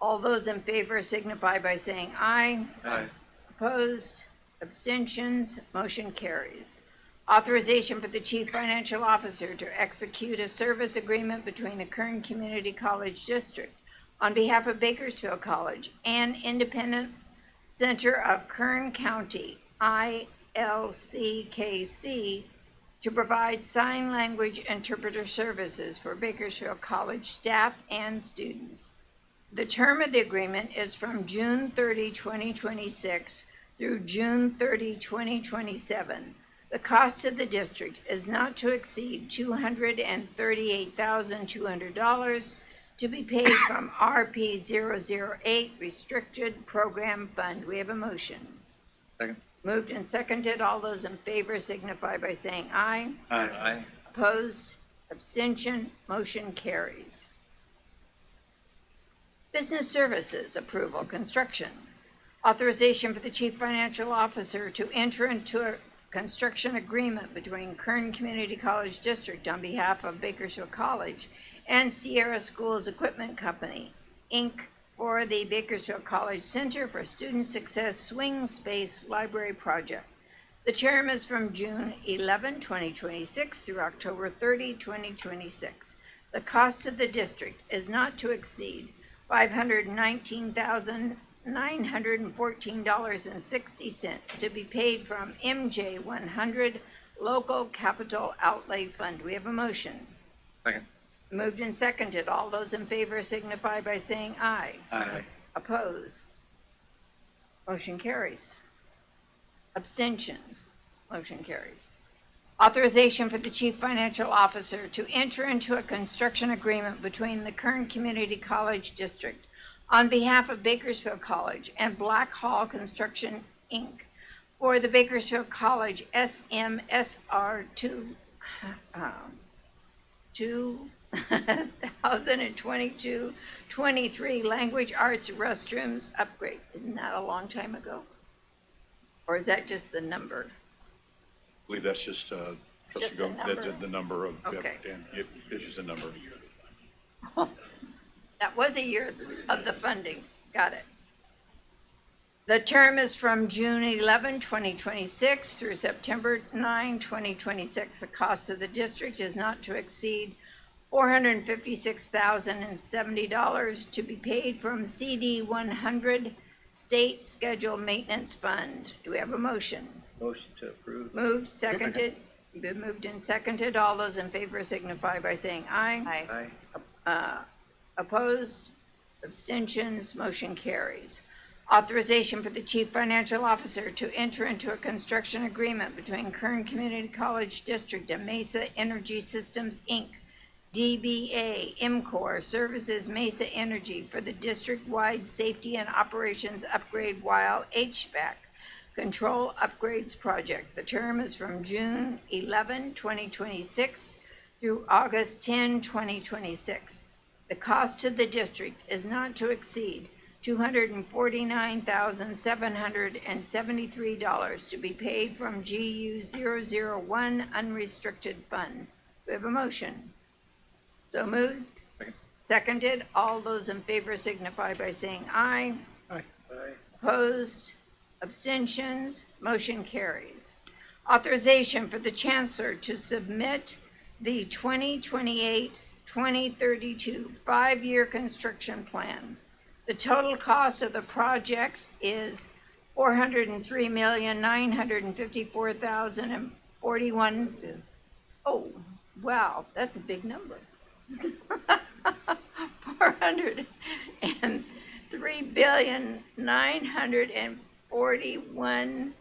All those in favor signify by saying aye. Aye. Opposed? Abstentions? Motion carries. Authorization for the chief financial officer to execute a service agreement between the Kern Community College District on behalf of Bakersfield College and Independent Center of Kern County, ILCKC, to provide sign language interpreter services for Bakersfield College staff and students. The term of the agreement is from June 30, 2026 through June 30, 2027. The cost to the district is not to exceed $238,200 to be paid from RP 008 Restricted Program Fund. We have a motion. Second. Moved and seconded. All those in favor signify by saying aye. Aye. Opposed? Abstention? Motion carries. Business Services Approval, Construction. Authorization for the Chief Financial Officer to enter into a construction agreement between Kern Community College District on behalf of Bakersfield College and Sierra Schools Equipment Company, Inc., for the Bakersfield College Center for Student Success Swing Space Library Project. The term is from June 11, 2026 through October 30, 2026. The cost of the district is not to exceed $519,914.60 to be paid from MJ 100 Local Capital Outlay Fund. We have a motion. Second. Moved and seconded. All those in favor signify by saying aye. Aye. Opposed? Motion carries. Abstentions? Motion carries. Authorization for the Chief Financial Officer to enter into a construction agreement between the Kern Community College District on behalf of Bakersfield College and Black Hall Construction, Inc. for the Bakersfield College SMSR 2022-23 Language Arts Restrooms Upgrade. Isn't that a long time ago? Or is that just the number? I believe that's just, Trustee Just a Gomes, number? the number of, yeah, Okay. Dan, it's just a number. That was a year of the funding. Got it. The term is from June 11, 2026 through September 9, 2026. The cost of the district is not to exceed $456,070 to be paid from CD 100 State Schedule Maintenance Fund. Do we have a motion? Motion to approve. Moved, seconded. Been moved and seconded. All those in favor signify by saying aye. Aye. Aye. Opposed? Abstentions? Motion carries. Authorization for the Chief Financial Officer to enter into a construction agreement between Kern Community College District and Mesa Energy Systems, Inc., DBA IMCOR Services Mesa Energy for the district-wide safety and operations upgrade while HVAC control upgrades project. The term is from June 11, 2026 through August 10, 2026. The cost to the district is not to exceed $249,773 to be paid from GU 001 unrestricted fund. We have a motion. So moved. Seconded. All those in favor signify by saying aye. Aye. Opposed? Abstentions? Motion carries. Authorization for the Chancellor to submit the 2028-2032 five-year construction plan. The total cost of the projects is $403,954,041. Oh, wow, that's a big number. 403,941.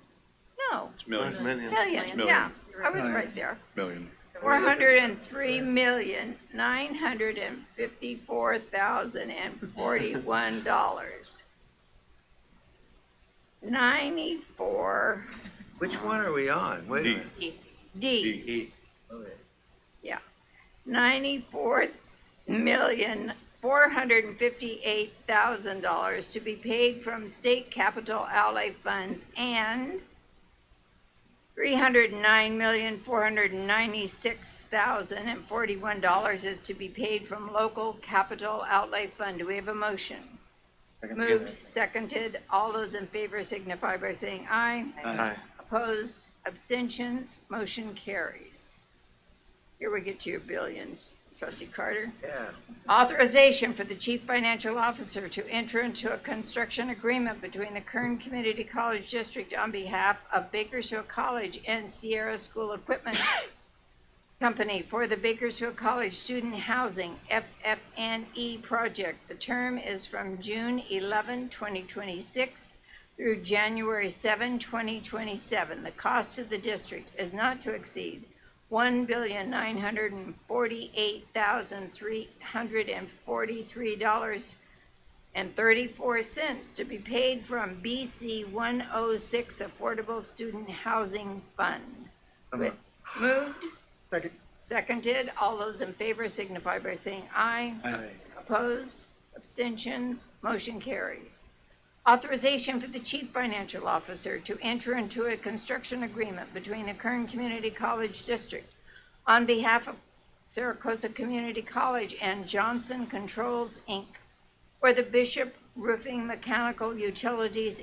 No, It's million, million. Million. Yeah, I was right there. million. $403,954,041. 94 Which one are we on? Wait a D. minute. D. E. Okay. Yeah, $94,458,000 to be paid from state capital outlay funds and $309,496,041 is to be paid from local capital outlay fund. Do we have a motion? Moved, seconded. All those in favor signify by saying aye. Aye. Opposed, abstentions, motion carries. Here we get to your billions, Trustee Carter. Yeah. Authorization for the Chief Financial Officer to enter into a construction agreement between the Kern Community College District on behalf of Bakersfield College and Sierra School Equipment Company for the Bakersfield College Student Housing FFNE project. The term is from June 11, 2026 through January 7, 2027. The cost to the district is not to exceed $1,948,343.34 to be paid from BC 106 Affordable Student Housing Fund. Moved, Second. seconded. All those in favor signify by saying aye. Aye. Opposed? Abstentions? Motion carries. Authorization for the Chief Financial Officer to enter into a construction agreement between the Kern Community College District on behalf of Saracosa Community College and Johnson Controls, Inc. for the Bishop Roofing Mechanical Utilities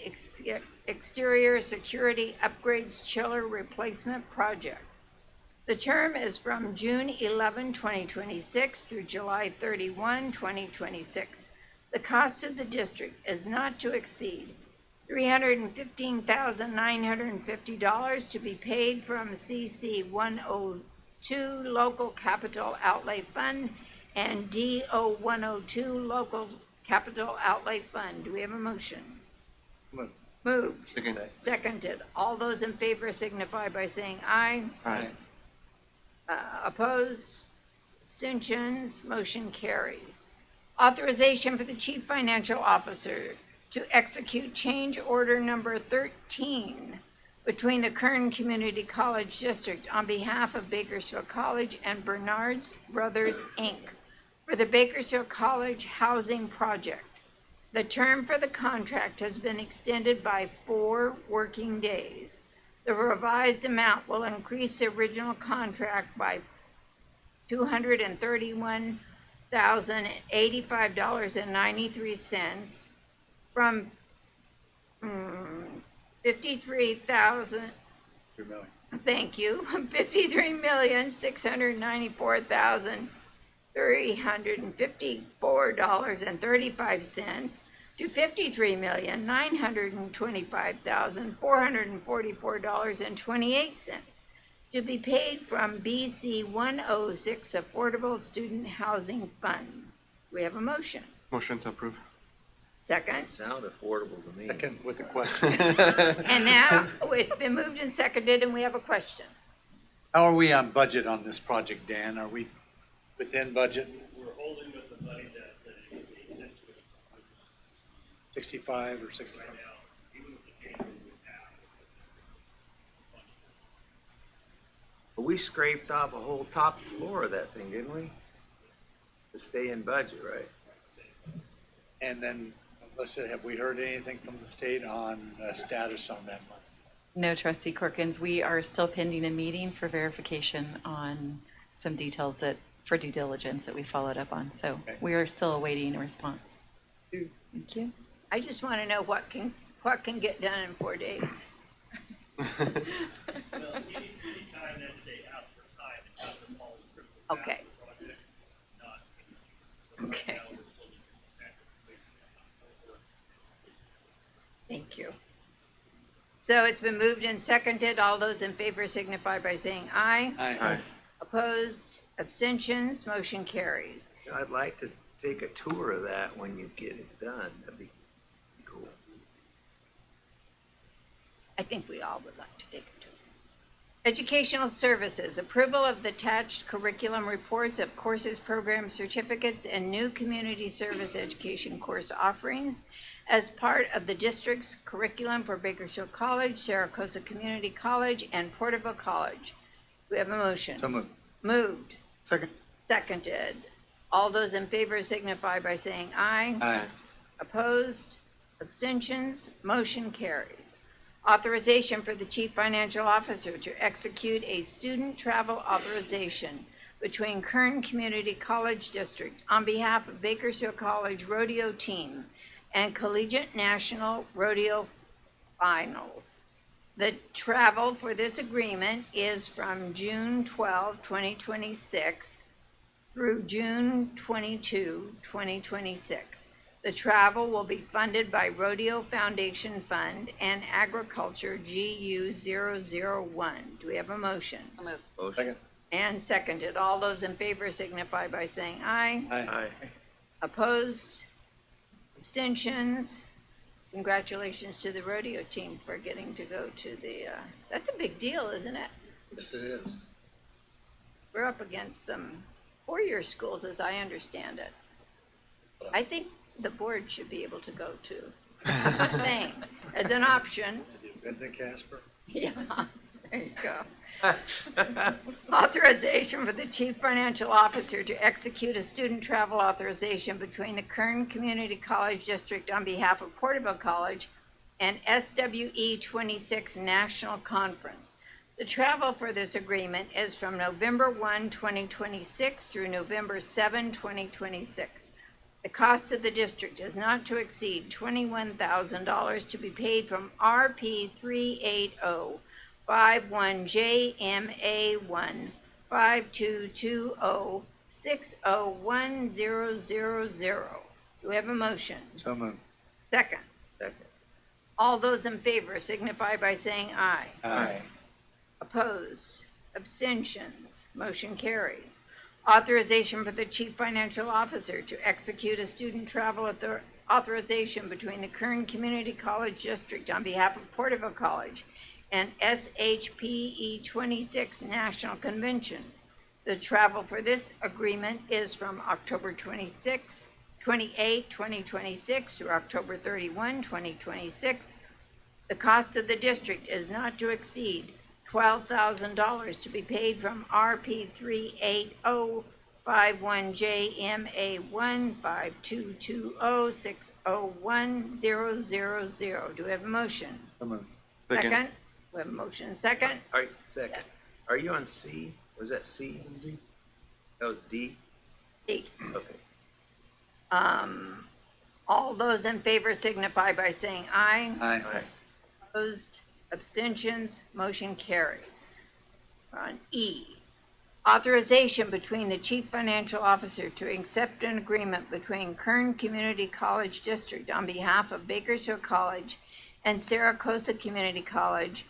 Exterior Security Upgrades Chiller Replacement Project. The term is from June 11, 2026 through July 31, 2026. The cost of the district is not to exceed $315,950 to be paid from CC 102 Local Capital Outlay Fund and DO 102 Local Capital Outlay Fund. Do we have a motion? Move. Moved. Second. Seconded. All those in favor signify by saying aye. Aye. Opposed? Abstentions? Motion carries. Authorization for the Chief Financial Officer to execute change order number 13 between the Kern Community College District on behalf of Bakersfield College and Bernard's Brothers, Inc. for the Bakersfield College Housing Project. The term for the contract has been extended by 4 working days. The revised amount will increase the original contract by $231,085.93 from 53,000. 3 million. Thank you. $53,694,354.35 to $53,925,444.28 to be paid from BC 106 Affordable Student Housing Fund. We have a motion. Motion to approve. Second. Sound affordable to me. Second with a question. And now it's been moved and seconded, and we have a question. How are we on budget on this project, Dan? Are we within budget? We're holding with the money that is essentially 65 or 65? now, even with the changes we have. But we scraped off a whole top floor of that thing, didn't we? To stay in budget, right? And then, Melissa, have we heard anything from the state on status on that money? No, Trustee Corkins, we are still pending a meeting for verification on some details that, for due diligence that we followed up on. So Okay. we are still awaiting a response. Thank you. I just want to know what can get done in 4 days. Well, any time that they ask for time, it doesn't fall through the Okay. project, not. So right Okay. now, we're still looking at October. Thank you. So it's been moved and seconded. All those in favor signify by saying aye. Aye. Opposed? Abstentions? Motion carries. I'd like to take a tour of that when you get it done. That'd be cool. I think we all would like to take a tour. Educational Services, approval of the attached curriculum reports of courses, programs, certificates, and new community service education course offerings as part of the district's curriculum for Bakersfield College, Saracosa Community College, and Porterville College. We have a motion. So moved. Moved. Second. Seconded. All those in favor signify by saying aye. Aye. Opposed? Abstentions? Motion carries. Authorization for the Chief Financial Officer to execute a student travel authorization between Kern Community College District on behalf of Bakersfield College Rodeo Team and Collegiate National Rodeo Finals. The travel for this agreement is from June 12, 2026 through June 22, 2026. The travel will be funded by Rodeo Foundation Fund and Agriculture GU001. Do we have a motion? Second. And seconded. All those in favor signify by saying aye. Aye. Opposed? Abstentions? Congratulations to the rodeo team for getting to go to the, that's a big deal, isn't it? Yes, it is. We're up against some four-year schools, as I understand it. I think the board should be able to go to thing as an option. Have you been to Casper? Yeah, there you go. Authorization for the Chief Financial Officer to execute a student travel authorization between the Kern Community College District on behalf of Porterville College and SWE 26 National Conference. The travel for this agreement is from November 1, 2026 through November 7, 2026. The cost of the district is not to exceed $21,000 to be paid from RP 38051JMA1 5220601000. Do we have a motion? So moved. Second. Second. All those in favor signify by saying aye. Aye. Opposed? Abstentions? Motion carries. Authorization for the Chief Financial Officer to execute a student travel authorization between the Kern Community College District on behalf of Porterville College and SHPE 26 National Convention. The travel for this agreement is from October 28, 2026 through October 31, 2026. The cost of the district is not to exceed $12,000 to be paid from RP 38051J MA15220601000. Do we have a motion? Second? We have a motion and second? All right, second. Yes. Are you on C? Was that C? D. That was D? D. Okay. All those in favor signify by saying aye. Aye. All right. Opposed, abstentions, motion carries. We're on E, authorization between the chief financial officer to accept an agreement between Kern Community College District on behalf of Bakersfield College and Saracosa Community College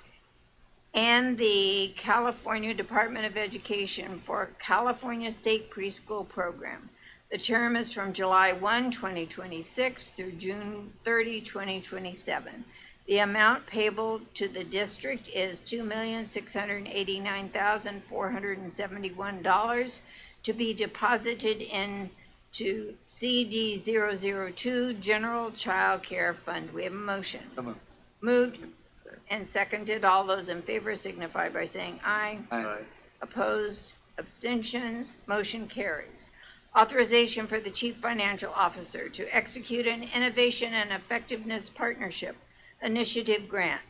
and the California Department of Education for California State Preschool Program. The term is from July 1, 2026 through June 30, 2027. The amount payable to the district is $2,689,471 to be deposited into CD 002 General Child Care Fund. We have a motion. Moved and seconded. All those in favor signify by saying aye. Aye. Opposed, abstentions, motion carries. Authorization for the chief financial officer to execute an innovation and effectiveness partnership initiative grant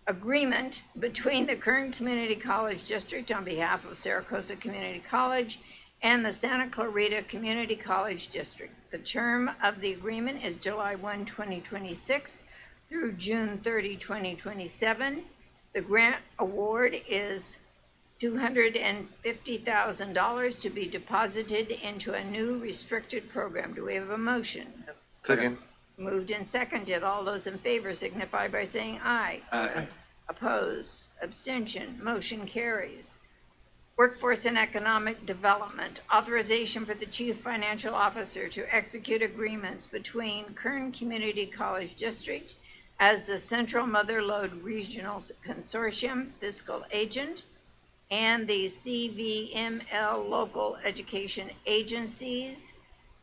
agreement between the Kern Community College District on behalf of Saracosa Community College and the Santa Clarita Community College District. The term of the agreement is July 1, 2026 through June 30, 2027. The grant award is $250,000 to be deposited into a new restricted program. Do we have a motion? Second. Moved and seconded. All those in favor signify by saying aye. Aye. Opposed, abstention, motion carries. Workforce and Economic Development, authorization for the chief financial officer to execute agreements between Kern Community College District as the Central Mother Lode Regional Consortium fiscal agent and the CVML local education agencies,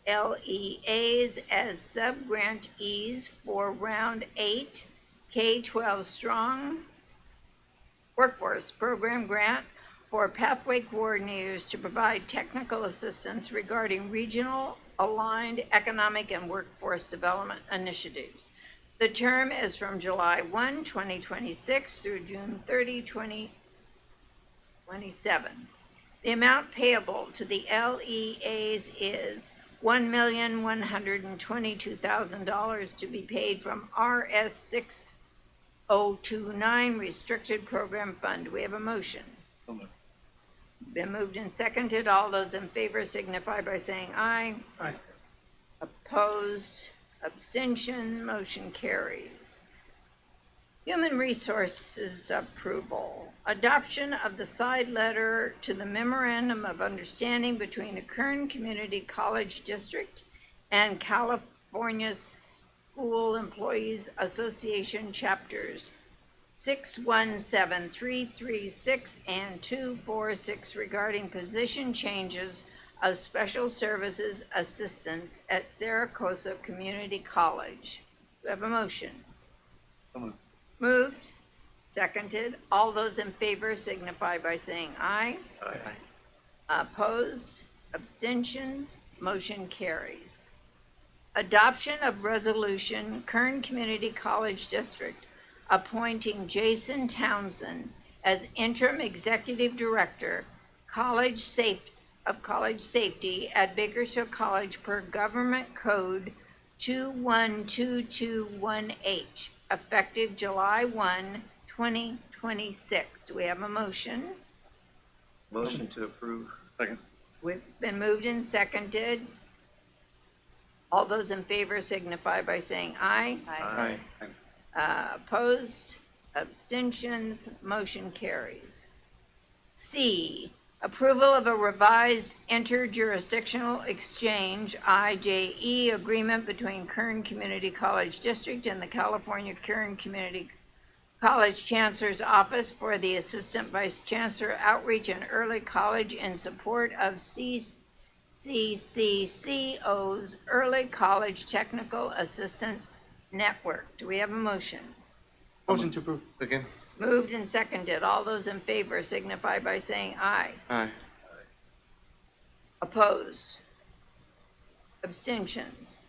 LEAs, as sub-grantees for Round 8 K-12 Strong Workforce Program Grant for pathway coordinators to provide technical assistance regarding regional aligned economic and workforce development initiatives. The term is from July 1, 2026 through June 30, 2027. The amount payable to the LEAs is $1,122,000 to be paid from RS 6029 Restricted Program Fund. We have a motion. Been moved and seconded. All those in favor signify by saying aye. Aye. Opposed, abstention, motion carries. Human Resources approval. Adoption of the side letter to the Memorandum of Understanding between the Kern Community College District and California School Employees Association Chapters 617, 336, and 246 regarding position changes of special services assistants at Saracosa Community College. Do we have a motion? Moved, seconded. All those in favor signify by saying aye. Aye. Opposed, abstentions, motion carries. Adoption of resolution, Kern Community College District appointing Jason Townsend as interim executive director, College Safety at Bakersfield College per Government Code 21221H, effective July 1, 2026. Do we have a motion? Motion to approve. Second. It's been moved and seconded. All those in favor signify by saying aye. Aye. Opposed, abstentions, motion carries. C, Approval of a revised interjurisdictional exchange, IJE, agreement between Kern Community College District and the California Kern Community College Chancellor's Office for the Assistant Vice Chancellor Outreach and Early College in support of CCCO's Early College Technical Assistance Network. Do we have a motion? Motion to approve. Again. Moved and seconded. All those in favor signify by saying aye. Aye. Opposed? Abstentions?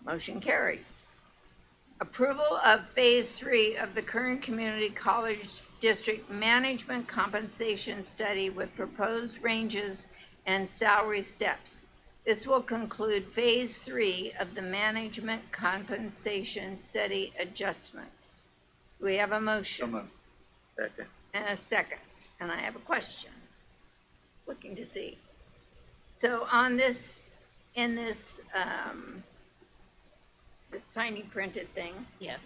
Motion carries. Approval of Phase 3 of the Kern Community College District Management Compensation Study with proposed ranges and salary steps. This will conclude Phase 3 of the Management Compensation Study adjustments. Do we have a motion? So moved. Second. And a second, and I have a question. Looking to see. So on this, in this, this tiny printed thing. Yes.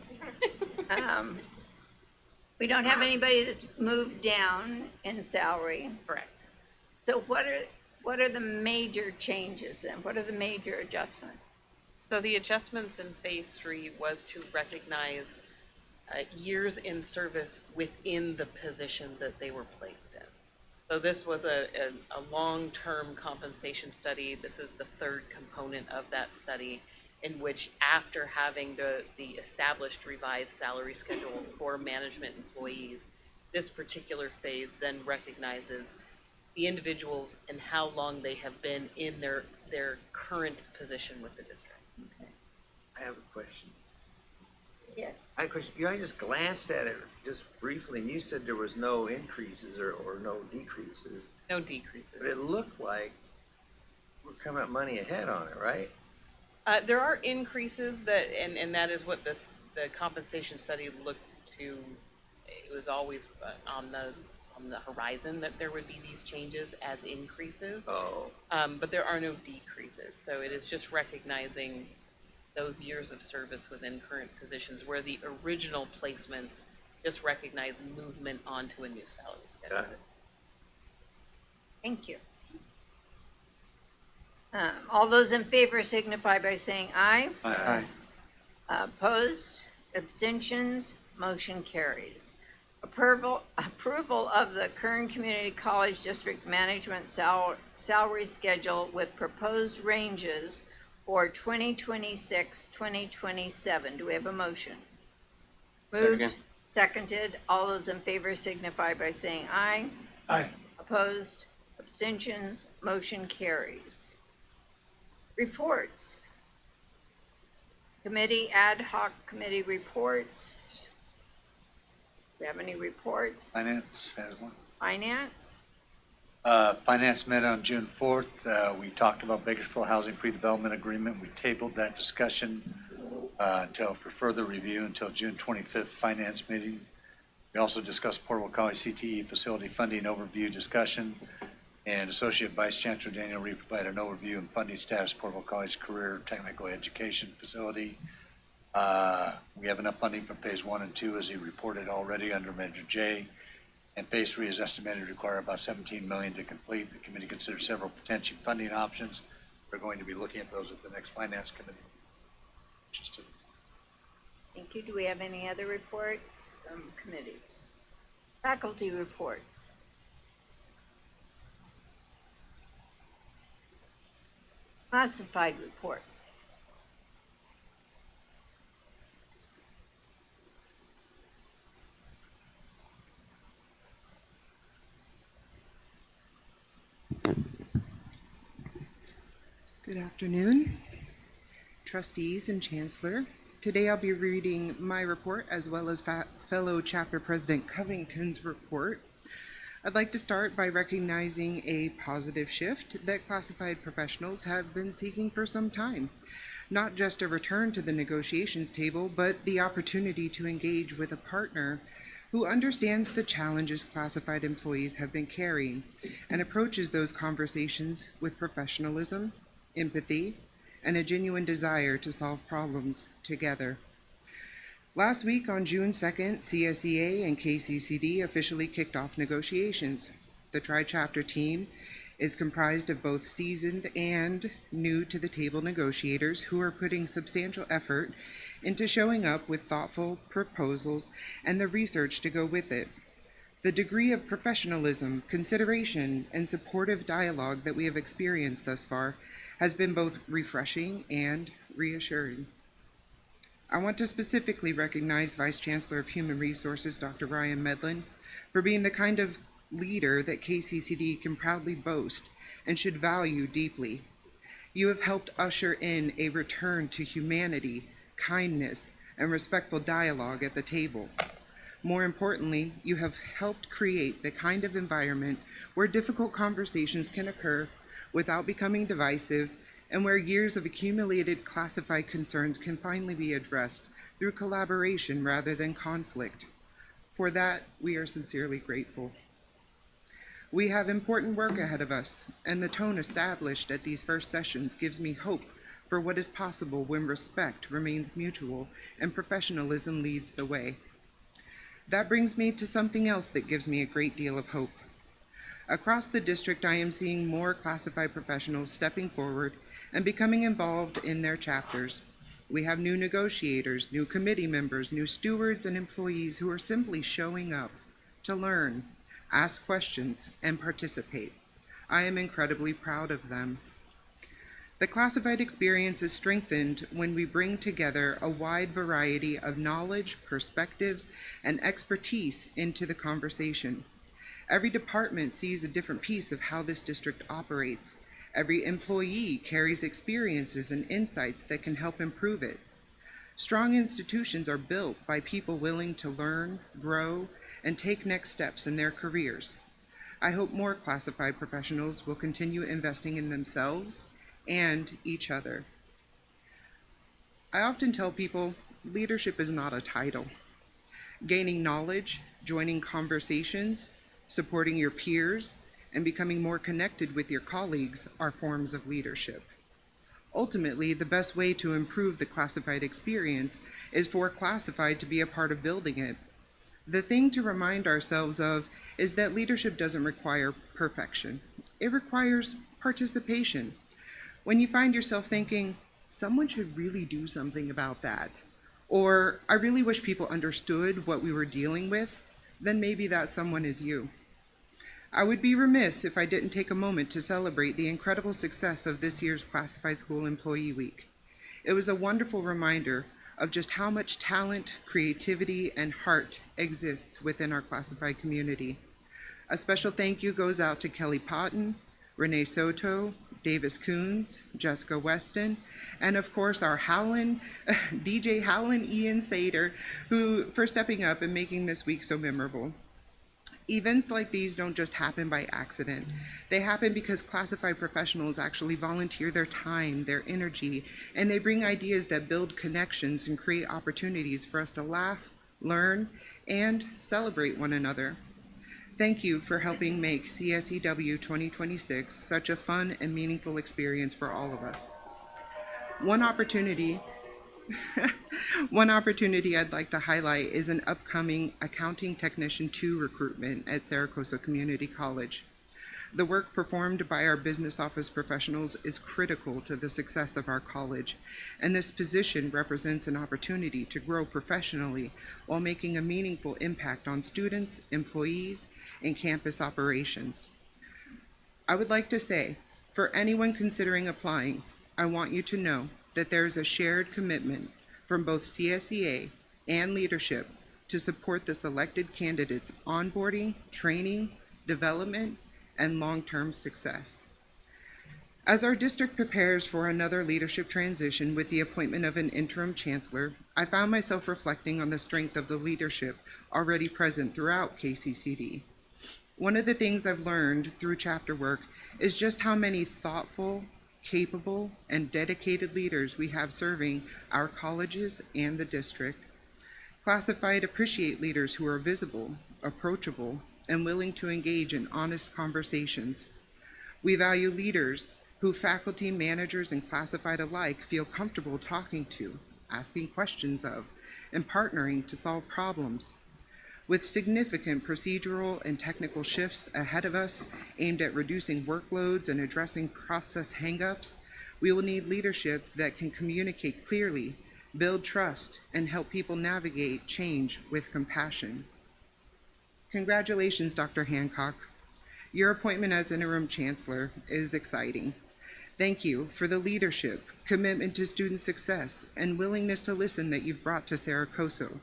We don't have anybody that's moved down in salary. Correct. So what are the major changes then? What are the major adjustments? So the adjustments in Phase 3 was to recognize years in service within the position that they were placed in. So this was a long-term compensation study. This is the third component of that study, in which after having the established revised salary schedule for management employees, this particular phase then recognizes the individuals and how long they have been in their current position with the district. I have a question. Yeah. I have a question. I just glanced at it just briefly, and you said there was no increases or no decreases. No decreases. But it looked like we're coming up money ahead on it, right? There are increases that, and that is what the compensation study looked to. It was always on the horizon that there would be these changes as increases. Oh. But there are no decreases. So it is just recognizing those years of service within current positions, where the original placements just recognize movement onto a new salary schedule. Got it. Thank you. All those in favor signify by saying aye. Aye. Opposed? Abstentions? Motion carries. Approval of the Kern Community College District Management Salary Schedule with proposed ranges for 2026, 2027. Do we have a motion? Moved, Second. seconded. All those in favor signify by saying aye. Aye. Opposed? Abstentions? Motion carries. Reports. Committee, ad hoc committee reports. Do we have any reports? Finance has one. Finance? Finance met on June 4th. We talked about Bakersfield Housing Pre-Development Agreement. We tabled that discussion for further review until June 25th Finance meeting. We also discussed Portable College CTE facility funding overview discussion, and Associate Vice Chancellor Daniel Reed provided an overview and funding status Portable College Career Technical Education Facility. We have enough funding for Phase 1 and 2, as he reported already under Measure J. And Phase 3 is estimated to require about $17 million to complete. The committee considers several potential funding options. We're going to be looking at those at the next Finance Committee. Thank you. Do we have any other reports from committees? Faculty reports. Classified reports. Good afternoon, trustees and chancellor. Today I'll be reading my report as well as fellow chapter president Covington's report. I'd like to start by recognizing a positive shift that classified professionals have been seeking for some time. Not just a return to the negotiations table, but the opportunity to engage with a partner who understands the challenges classified employees have been carrying and approaches those conversations with professionalism, empathy, and a genuine desire to solve problems together. Last week on June 2nd, CSEA and KCCD officially kicked off negotiations. The tri-chapter team is comprised of both seasoned and new to the table negotiators who are putting substantial effort into showing up with thoughtful proposals and the research to go with it. The degree of professionalism, consideration, and supportive dialogue that we have experienced thus far has been both refreshing and reassuring. I want to specifically recognize Vice Chancellor of Human Resources, Dr. Ryan Medlin, for being the kind of leader that KCCD can proudly boast and should value deeply. You have helped usher in a return to humanity, kindness, and respectful dialogue at the table. More importantly, you have helped create the kind of environment where difficult conversations can occur without becoming divisive, and where years of accumulated classified concerns can finally be addressed through collaboration rather than conflict. For that, we are sincerely grateful. We have important work ahead of us, and the tone established at these first sessions gives me hope for what is possible when respect remains mutual and professionalism leads the way. That brings me to something else that gives me a great deal of hope. Across the district, I am seeing more classified professionals stepping forward and becoming involved in their chapters. We have new negotiators, new committee members, new stewards, and employees who are simply showing up to learn, ask questions, and participate. I am incredibly proud of them. The classified experience is strengthened when we bring together a wide variety of knowledge, perspectives, and expertise into the conversation. Every department sees a different piece of how this district operates. Every employee carries experiences and insights that can help improve it. Strong institutions are built by people willing to learn, grow, and take next steps in their careers. I hope more classified professionals will continue investing in themselves and each other. I often tell people leadership is not a title. Gaining knowledge, joining conversations, supporting your peers, and becoming more connected with your colleagues are forms of leadership. Ultimately, the best way to improve the classified experience is for classified to be a part of building it. The thing to remind ourselves of is that leadership doesn't require perfection. It requires participation. When you find yourself thinking, someone should really do something about that, or I really wish people understood what we were dealing with, then maybe that someone is you. I would be remiss if I didn't take a moment to celebrate the incredible success of this year's Classified School Employee Week. It was a wonderful reminder of just how much talent, creativity, and heart exists within our classified community. A special thank you goes out to Kelly Potton, Renee Soto, Davis Coons, Jessica Weston, and of course our DJ Howlin Ian Sater, for stepping up and making this week so memorable. Events like these don't just happen by accident. They happen because classified professionals actually volunteer their time, their energy, and they bring ideas that build connections and create opportunities for us to laugh, learn, and celebrate one another. Thank you for helping make CSEW 2026 such a fun and meaningful experience for all of us. One opportunity I'd like to highlight is an upcoming Accounting Technician 2 recruitment at Saracosa Community College. The work performed by our business office professionals is critical to the success of our college, and this position represents an opportunity to grow professionally while making a meaningful impact on students, employees, and campus operations. I would like to say, for anyone considering applying, I want you to know that there is a shared commitment from both CSEA and leadership to support the selected candidates' onboarding, training, development, and long-term success. As our district prepares for another leadership transition with the appointment of an interim chancellor, I found myself reflecting on the strength of the leadership already present throughout KCCD. One of the things I've learned through chapter work is just how many thoughtful, capable, and dedicated leaders we have serving our colleges and the district. Classified appreciate leaders who are visible, approachable, and willing to engage in honest conversations. We value leaders who faculty, managers, and classified alike feel comfortable talking to, asking questions of, and partnering to solve problems. With significant procedural and technical shifts ahead of us aimed at reducing workloads and addressing process hangups, we will need leadership that can communicate clearly, build trust, and help people navigate change with compassion. Congratulations, Dr. Hancock. Your appointment as interim chancellor is exciting. Thank you for the leadership, commitment to student success, and willingness to listen that you've brought to Saracoso.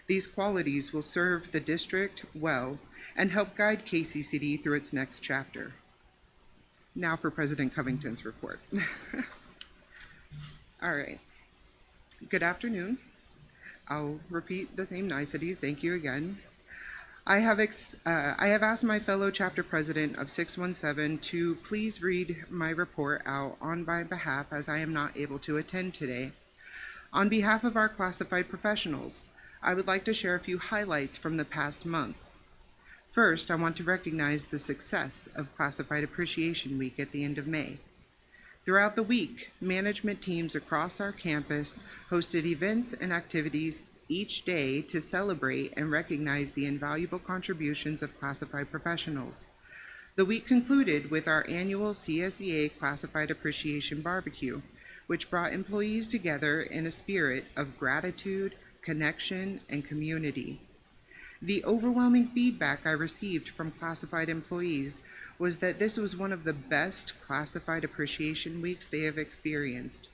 These qualities will serve the district well and help guide KCCD through its next chapter. Now for President Covington's report. All right. Good afternoon. I'll repeat the same niceties. Thank you again. I have asked my fellow chapter president of 617 to please read my report out on my behalf as I am not able to attend today. On behalf of our classified professionals, I would like to share a few highlights from the past month. First, I want to recognize the success of Classified Appreciation Week at the end of May. Throughout the week, management teams across our campus hosted events and activities each day to celebrate and recognize the invaluable contributions of classified professionals. The week concluded with our annual CSEA Classified Appreciation Barbecue, which brought employees together in a spirit of gratitude, connection, and community. The overwhelming feedback I received from classified employees was that this was one of the best Classified Appreciation Weeks they have experienced.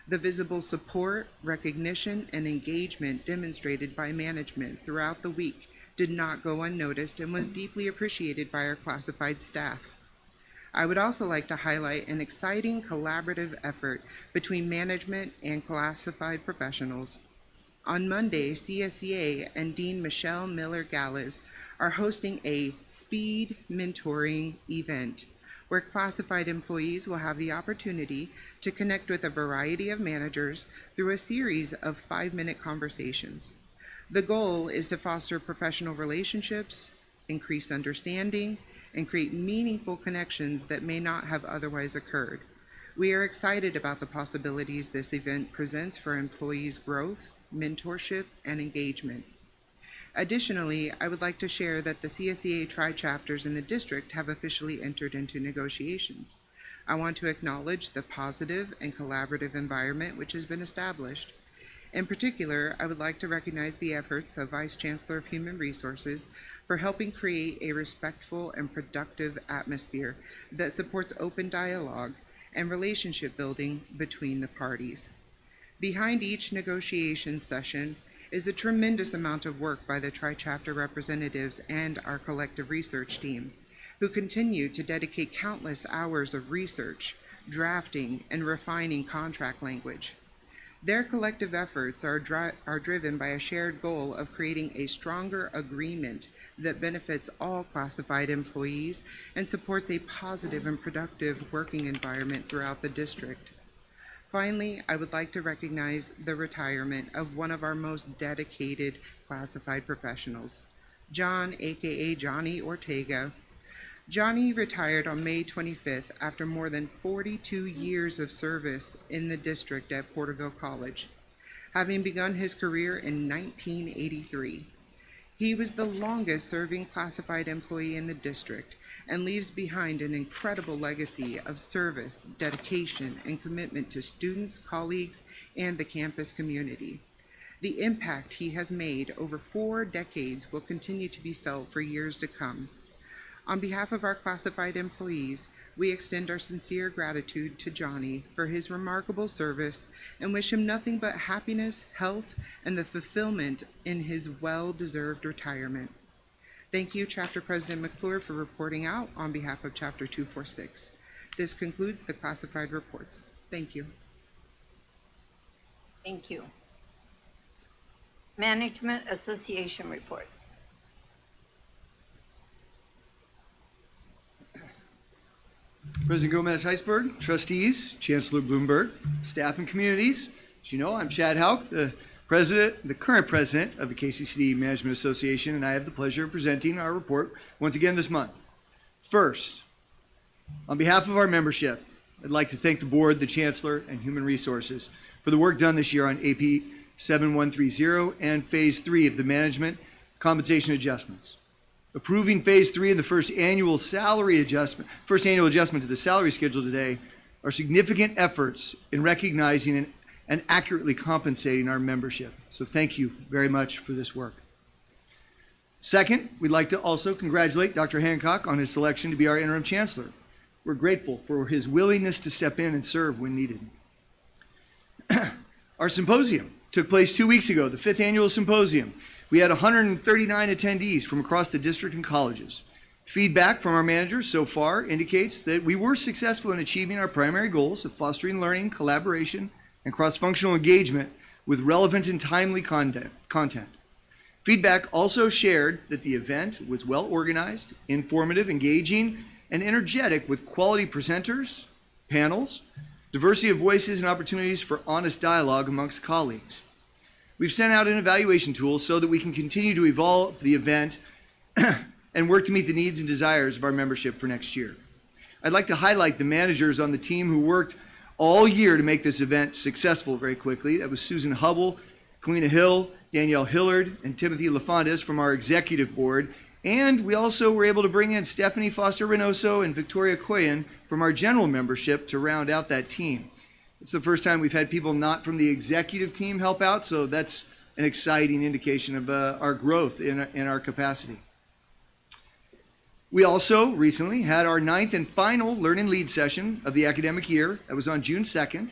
The visible support, recognition, and engagement demonstrated by management throughout the week did not go unnoticed and was deeply appreciated by our classified staff. I would also like to highlight an exciting collaborative effort between management and classified professionals. On Monday, CSEA and Dean Michelle Miller-Gallas are hosting a speed mentoring event where classified employees will have the opportunity to connect with a variety of managers through a series of 5-minute conversations. The goal is to foster professional relationships, increase understanding, and create meaningful connections that may not have otherwise occurred. We are excited about the possibilities this event presents for employees' growth, mentorship, and engagement. Additionally, I would like to share that the CSEA tri-chapters in the district have officially entered into negotiations. I want to acknowledge the positive and collaborative environment which has been established. In particular, I would like to recognize the efforts of Vice Chancellor of Human Resources for helping create a respectful and productive atmosphere that supports open dialogue and relationship building between the parties. Behind each negotiation session is a tremendous amount of work by the tri-chapter representatives and our collective research team, who continue to dedicate countless hours of research, drafting, and refining contract language. Their collective efforts are driven by a shared goal of creating a stronger agreement that benefits all classified employees and supports a positive and productive working environment throughout the district. Finally, I would like to recognize the retirement of one of our most dedicated classified professionals, John, aka Johnny Ortega. Johnny retired on May 25th after more than 42 years of service in the district at Porterville College, having begun his career in 1983. He was the longest serving classified employee in the district and leaves behind an incredible legacy of service, dedication, and commitment to students, colleagues, and the campus community. The impact he has made over 4 decades will continue to be felt for years to come. On behalf of our classified employees, we extend our sincere gratitude to Johnny for his remarkable service and wish him nothing but happiness, health, and the fulfillment in his well-deserved retirement. Thank you, Chapter President McClure, for reporting out on behalf of Chapter 246. This concludes the classified reports. Thank you. Thank you. Management Association reports. President Gomez-Heisberg, trustees, Chancellor Bloomberg, staff and communities. As you know, I'm Chad Houck, the current president of the KCCD Management Association, and I have the pleasure of presenting our report once again this month. First, on behalf of our membership, I'd like to thank the board, the chancellor, and human resources for the work done this year on AP 7130 and phase 3 of the management compensation adjustments. Approving phase 3 and the first annual adjustment to the salary schedule today are significant efforts in recognizing and accurately compensating our membership. So thank you very much for this work. Second, we'd like to also congratulate Dr. Hancock on his selection to be our interim chancellor. We're grateful for his willingness to step in and serve when needed. Our symposium took place 2 weeks ago, the 5th annual symposium. We had 139 attendees from across the district and colleges. Feedback from our managers so far indicates that we were successful in achieving our primary goals of fostering learning, collaboration, and cross-functional engagement with relevant and timely content. Feedback also shared that the event was well organized, informative, engaging, and energetic with quality presenters, panels, diversity of voices, and opportunities for honest dialogue amongst colleagues. We've sent out an evaluation tool so that we can continue to evolve the event and work to meet the needs and desires of our membership for next year. I'd like to highlight the managers on the team who worked all year to make this event successful very quickly. That was Susan Hubble, Kalina Hill, Danielle Hillard, and Timothy LaFondes from our executive board. And we also were able to bring in Stephanie Foster-Reynoso and Victoria Coyen from our general membership to round out that team. It's the first time we've had people not from the executive team help out, so that's an exciting indication of our growth in our capacity. We also recently had our 9th and final Learn and Lead session of the academic year. That was on June 2nd.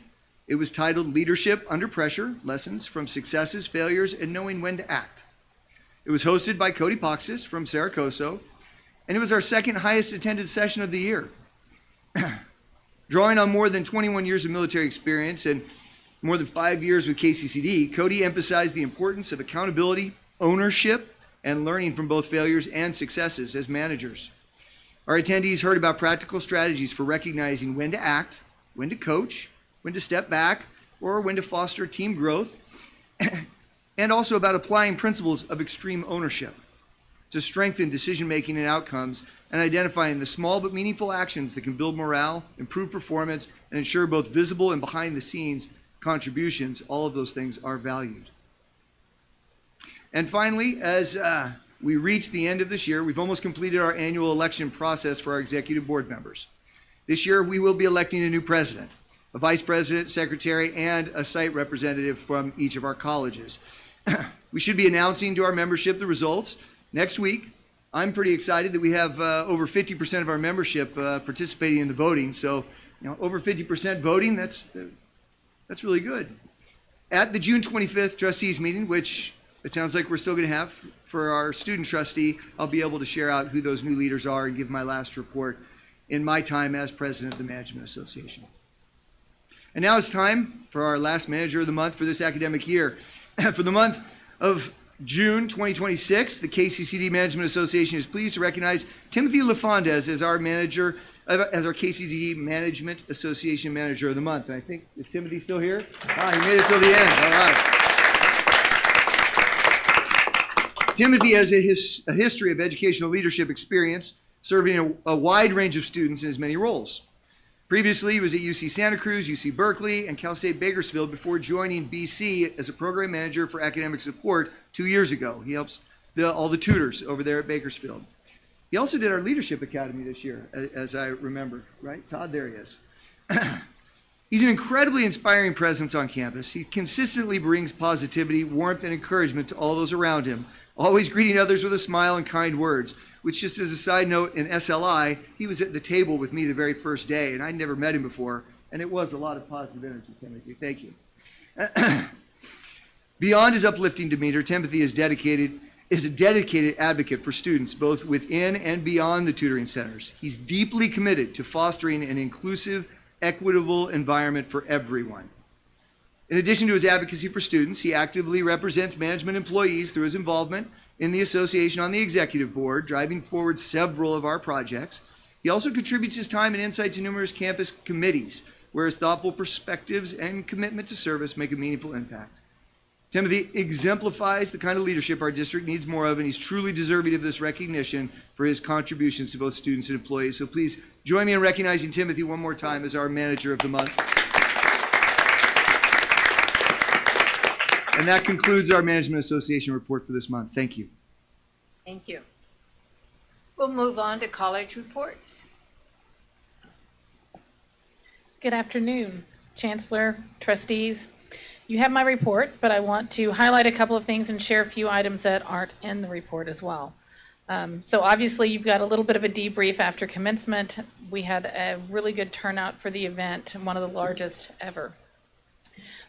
It was titled Leadership Under Pressure, Lessons from Successes, Failures, and Knowing When to Act. It was hosted by Cody Poxis from Saracoso, and it was our second highest attended session of the year. Drawing on more than 21 years of military experience and more than 5 years with KCCD, Cody emphasized the importance of accountability, ownership, and learning from both failures and successes as managers. Our attendees heard about practical strategies for recognizing when to act, when to coach, when to step back, or when to foster team growth, and also about applying principles of extreme ownership to strengthen decision-making and outcomes, and identifying the small but meaningful actions that can build morale, improve performance, and ensure both visible and behind-the-scenes contributions. All of those things are valued. And finally, as we reach the end of this year, we've almost completed our annual election process for our executive board members. This year, we will be electing a new president, a vice president, secretary, and a site representative from each of our colleges. We should be announcing to our membership the results next week. I'm pretty excited that we have over 50% of our membership participating in the voting. So, over 50% voting, that's really good. At the June 25th trustees meeting, which it sounds like we're still going to have for our student trustee, I'll be able to share out who those new leaders are and give my last report in my time as president of the Management Association. And now it's time for our last manager of the month for this academic year. For the month of June 2026, the KCCD Management Association is pleased to recognize Timothy LaFondes as our manager, as our KCCD Management Association Manager of the Month. And I think, is Timothy still here? He made it till the end. All right. Timothy has a history of educational leadership experience, serving a wide range of students in his many roles. Previously, he was at UC Santa Cruz, UC Berkeley, and Cal State Bakersfield before joining BC as a program manager for academic support 2 years ago. He helps all the tutors over there at Bakersfield. He also did our Leadership Academy this year, as I remember, right? Todd, there he is. He's an incredibly inspiring presence on campus. He consistently brings positivity, warmth, and encouragement to all those around him, always greeting others with a smile and kind words, which, just as a side note, in SLI, he was at the table with me the very first day, and I'd never met him before, and it was a lot of positive energy, Timothy. Thank you. Beyond his uplifting demeanor, Timothy is a dedicated advocate for students, both within and beyond the tutoring centers. He's deeply committed to fostering an inclusive, equitable environment for everyone. In addition to his advocacy for students, he actively represents management employees through his involvement in the association on the executive board, driving forward several of our projects. He also contributes his time and insight to numerous campus committees, where his thoughtful perspectives and commitment to service make a meaningful impact. Timothy exemplifies the kind of leadership our district needs more of, and he's truly deserving of this recognition for his contributions to both students and employees. So please join me in recognizing Timothy one more time as our Manager of the Month. And that concludes our Management Association report for this month. Thank you. Thank you. We'll move on to college reports. Good afternoon, Chancellor, trustees. You have my report, but I want to highlight a couple of things and share a few items that aren't in the report as well. So obviously you've got a little bit of a debrief after commencement. We had a really good turnout for the event, one of the largest ever.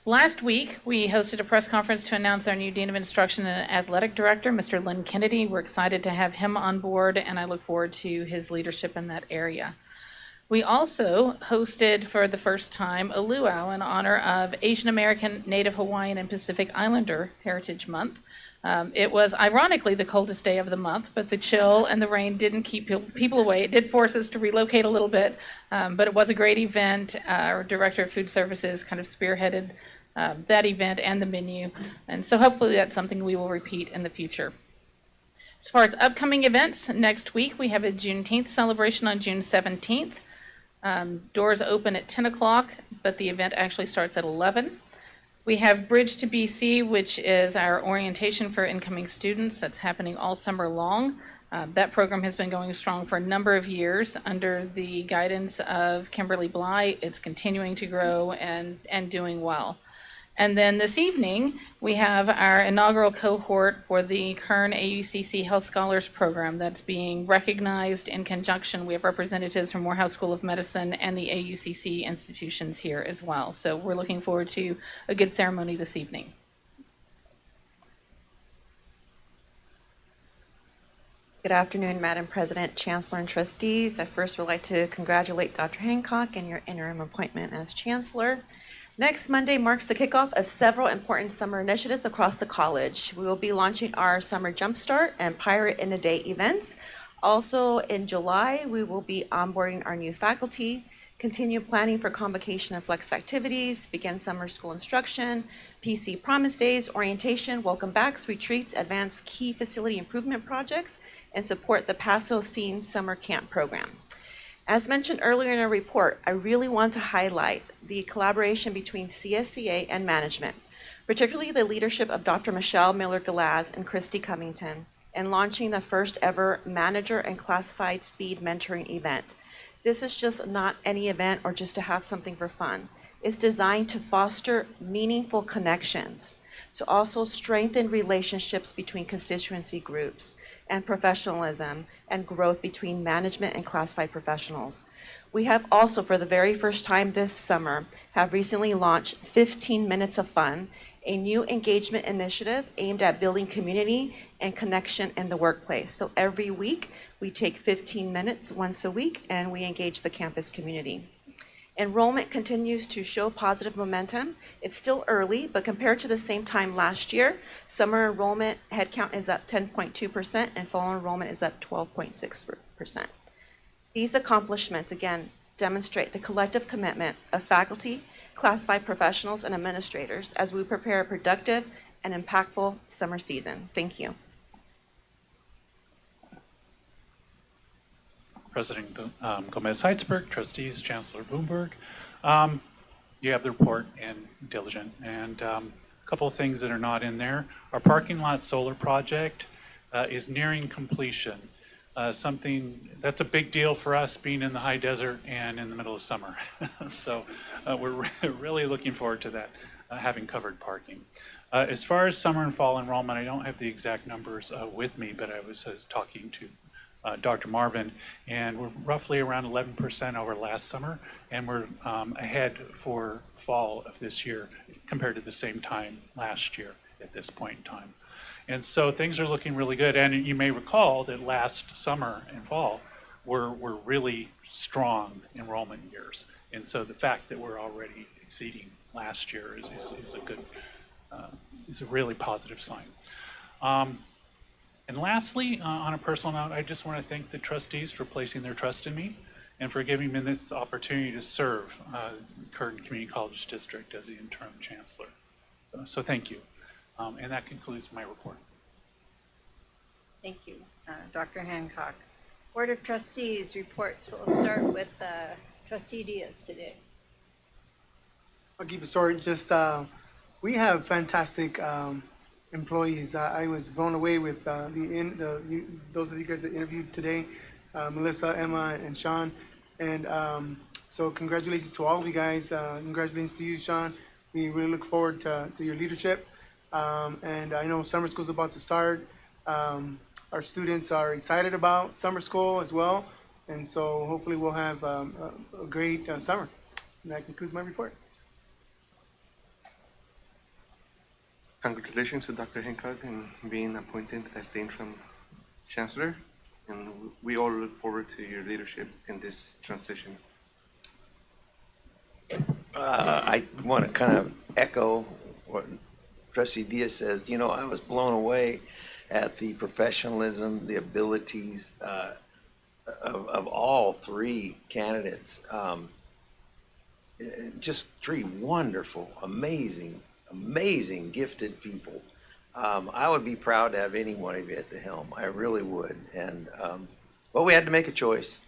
Last week, we hosted a press conference to announce our new Dean of Instruction and Athletic Director, Mr. Lynn Kennedy. We're excited to have him on board, and I look forward to his leadership in that area. We also hosted for the first time a luau in honor of Asian American, Native Hawaiian, and Pacific Islander Heritage Month. It was ironically the coldest day of the month, but the chill and the rain didn't keep people away. It did force us to relocate a little bit, but it was a great event. Our Director of Food Services kind of spearheaded that event and the menu, and so hopefully that's something we will repeat in the future. As far as upcoming events, next week we have a Juneteenth celebration on June 17th. Doors open at 10 o'clock, but the event actually starts at 11. We have Bridge to BC, which is our orientation for incoming students. That's happening all summer long. That program has been going strong for a number of years under the guidance of Kimberly Bly. It's continuing to grow and doing well. And then this evening, we have our inaugural cohort for the Kern AUCC Health Scholars Program that's being recognized in conjunction. We have representatives from Morehouse School of Medicine and the AUCC institutions here as well. So we're looking forward to a good ceremony this evening. Good afternoon, Madam President, Chancellor, and Trustees. I first would like to congratulate Dr. Hancock and your interim appointment as Chancellor. Next Monday marks the kickoff of several important summer initiatives across the college. We will be launching our Summer Jumpstart and Pirate in a Day events. Also in July, we will be onboarding our new faculty, continue planning for convocation and flex activities, begin summer school instruction, PC Promise Days, orientation, welcome backs, retreats, advance key facility improvement projects, and support the Paso Scene Summer Camp program. As mentioned earlier in our report, I really want to highlight the collaboration between CSCA and management, particularly the leadership of Dr. Michelle Miller-Galaz and Christy Covington, in launching the first ever manager and classified speed mentoring event. This is just not any event or just to have something for fun. It's designed to foster meaningful connections, to also strengthen relationships between constituency groups, and professionalism and growth between management and classified professionals. We have also, for the very first time this summer, have recently launched 15 Minutes of Fun, a new engagement initiative aimed at building community and connection in the workplace. So every week, we take 15 minutes once a week and we engage the campus community. Enrollment continues to show positive momentum. It's still early, but compared to the same time last year, summer enrollment headcount is up 10.2% and fall enrollment is up 12.6%. These accomplishments, again, demonstrate the collective commitment of faculty, classified professionals, and administrators as we prepare a productive and impactful summer season. Thank you. President Gomez-Heitzberg, trustees, Chancellor Bloomberg. You have the report and diligent. And a couple of things that are not in there. Our parking lot solar project is nearing completion. Something that's a big deal for us being in the high desert and in the middle of summer. So we're really looking forward to that, having covered parking. As far as summer and fall enrollment, I don't have the exact numbers with me, but I was talking to Dr. Marvin, and we're roughly around 11% over last summer, and we're ahead for fall of this year compared to the same time last year at this point in time. And so things are looking really good. And you may recall that last summer and fall were really strong enrollment years. And so the fact that we're already exceeding last year is a really positive sign. And lastly, on a personal note, I just want to thank the trustees for placing their trust in me and for giving me this opportunity to serve Kern Community College District as the interim chancellor. So thank you. And that concludes my report. Thank you, Dr. Hancock. Board of Trustees reports. We'll start with Trustee Diaz today. I'll keep it short. Just we have fantastic employees. I was blown away with those of you guys that interviewed today, Melissa, Emma, and Sean. And so congratulations to all of you guys. Congratulations to you, Sean. We really look forward to your leadership. And I know summer school is about to start. Our students are excited about summer school as well. And so hopefully we'll have a great summer. And that concludes my report. Congratulations to Dr. Hancock in being appointed as the interim chancellor. And we all look forward to your leadership in this transition. I want to kind of echo what Trustee Diaz says. You know, I was blown away at the professionalism, the abilities of all three candidates. Just three wonderful, amazing, gifted people. I would be proud to have any one of you at the helm. I really would. And well, we had to make a choice.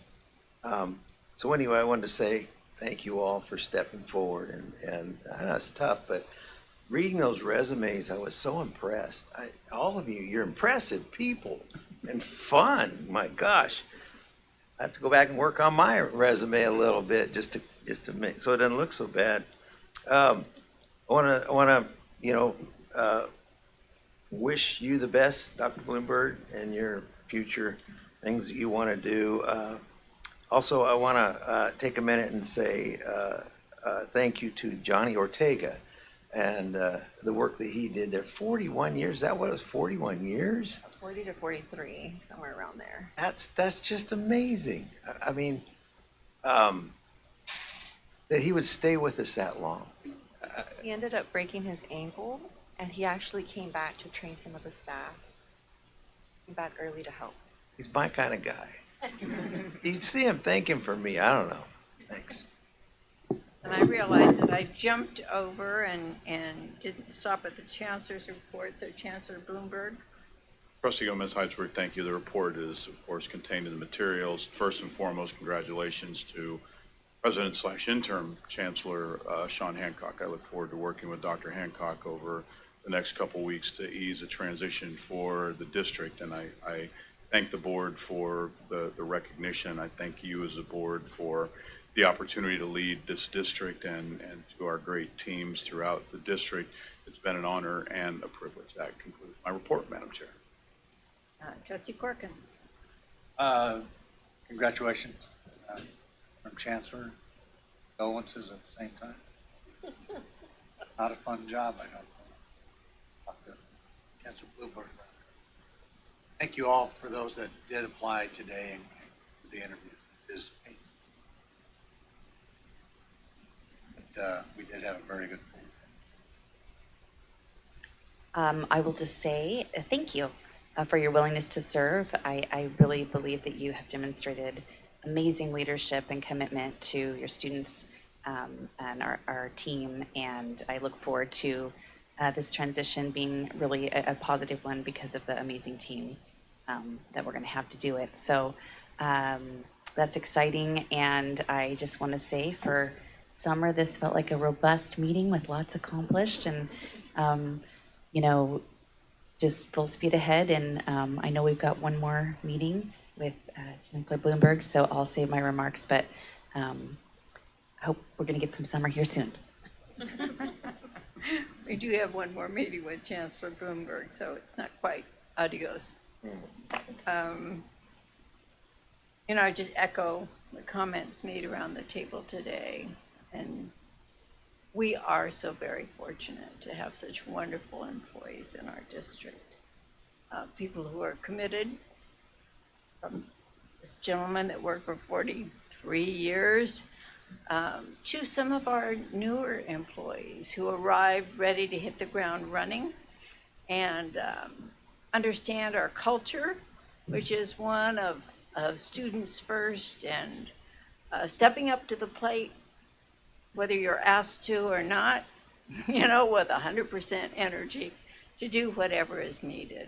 So anyway, I wanted to say thank you all for stepping forward. And I know it's tough, but reading those resumes, I was so impressed. All of you, you're impressive people and fun. My gosh, I have to go back and work on my resume a little bit just to make so it doesn't look so bad. I want to wish you the best, Dr. Bloomberg, and your future things that you want to do. Also, I want to take a minute and say thank you to Johnny Ortega and the work that he did there. 41 years, is that what it was, 41 years? 40 to 43, somewhere around there. That's just amazing. I mean, that he would stay with us that long. He ended up breaking his ankle, and he actually came back to train some of the staff. Came back early to help. He's my kind of guy. You see him thinking for me. I don't know. Thanks. And I realized that I jumped over and didn't stop at the Chancellor's report, so Chancellor Bloomberg. Trustee Gomez-Heitzberg, thank you. The report is, of course, contained in the materials. First and foremost, congratulations to President/Interim Chancellor Sean Hancock. I look forward to working with Dr. Hancock over the next couple weeks to ease the transition for the district. And I thank the board for the recognition. I thank you as a board for the opportunity to lead this district and to our great teams throughout the district. It's been an honor and a privilege. That concludes my report, Madam Chair. Trustee Corkins. Congratulations from Chancellor, condolences at the same time. Not a fun job, I don't think. Chancellor Bloomberg. Thank you all for those that did apply today and for the interviews. It is painful. But we did have a very good pool. I will just say thank you for your willingness to serve. I really believe that you have demonstrated amazing leadership and commitment to your students and our team, and I look forward to this transition being really a positive one because of the amazing team that we're going to have to do it. So that's exciting, and I just want to say for summer, this felt like a robust meeting with lots accomplished, and you know, just full speed ahead. And I know we've got one more meeting with Chancellor Bloomberg, so I'll save my remarks, but I hope we're going to get some summer here soon. We do have one more meeting with Chancellor Bloomberg, so it's not quite adios. You know, I just echo the comments made around the table today, and we are so very fortunate to have such wonderful employees in our district. People who are committed. This gentleman that worked for 43 years, to some of our newer employees who arrived ready to hit the ground running and understand our culture, which is one of students first and stepping up to the plate, whether you're asked to or not, you know, with 100% energy to do whatever is needed.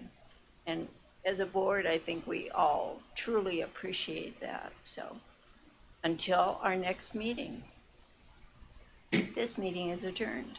And as a board, I think we all truly appreciate that. So until our next meeting, this meeting is adjourned.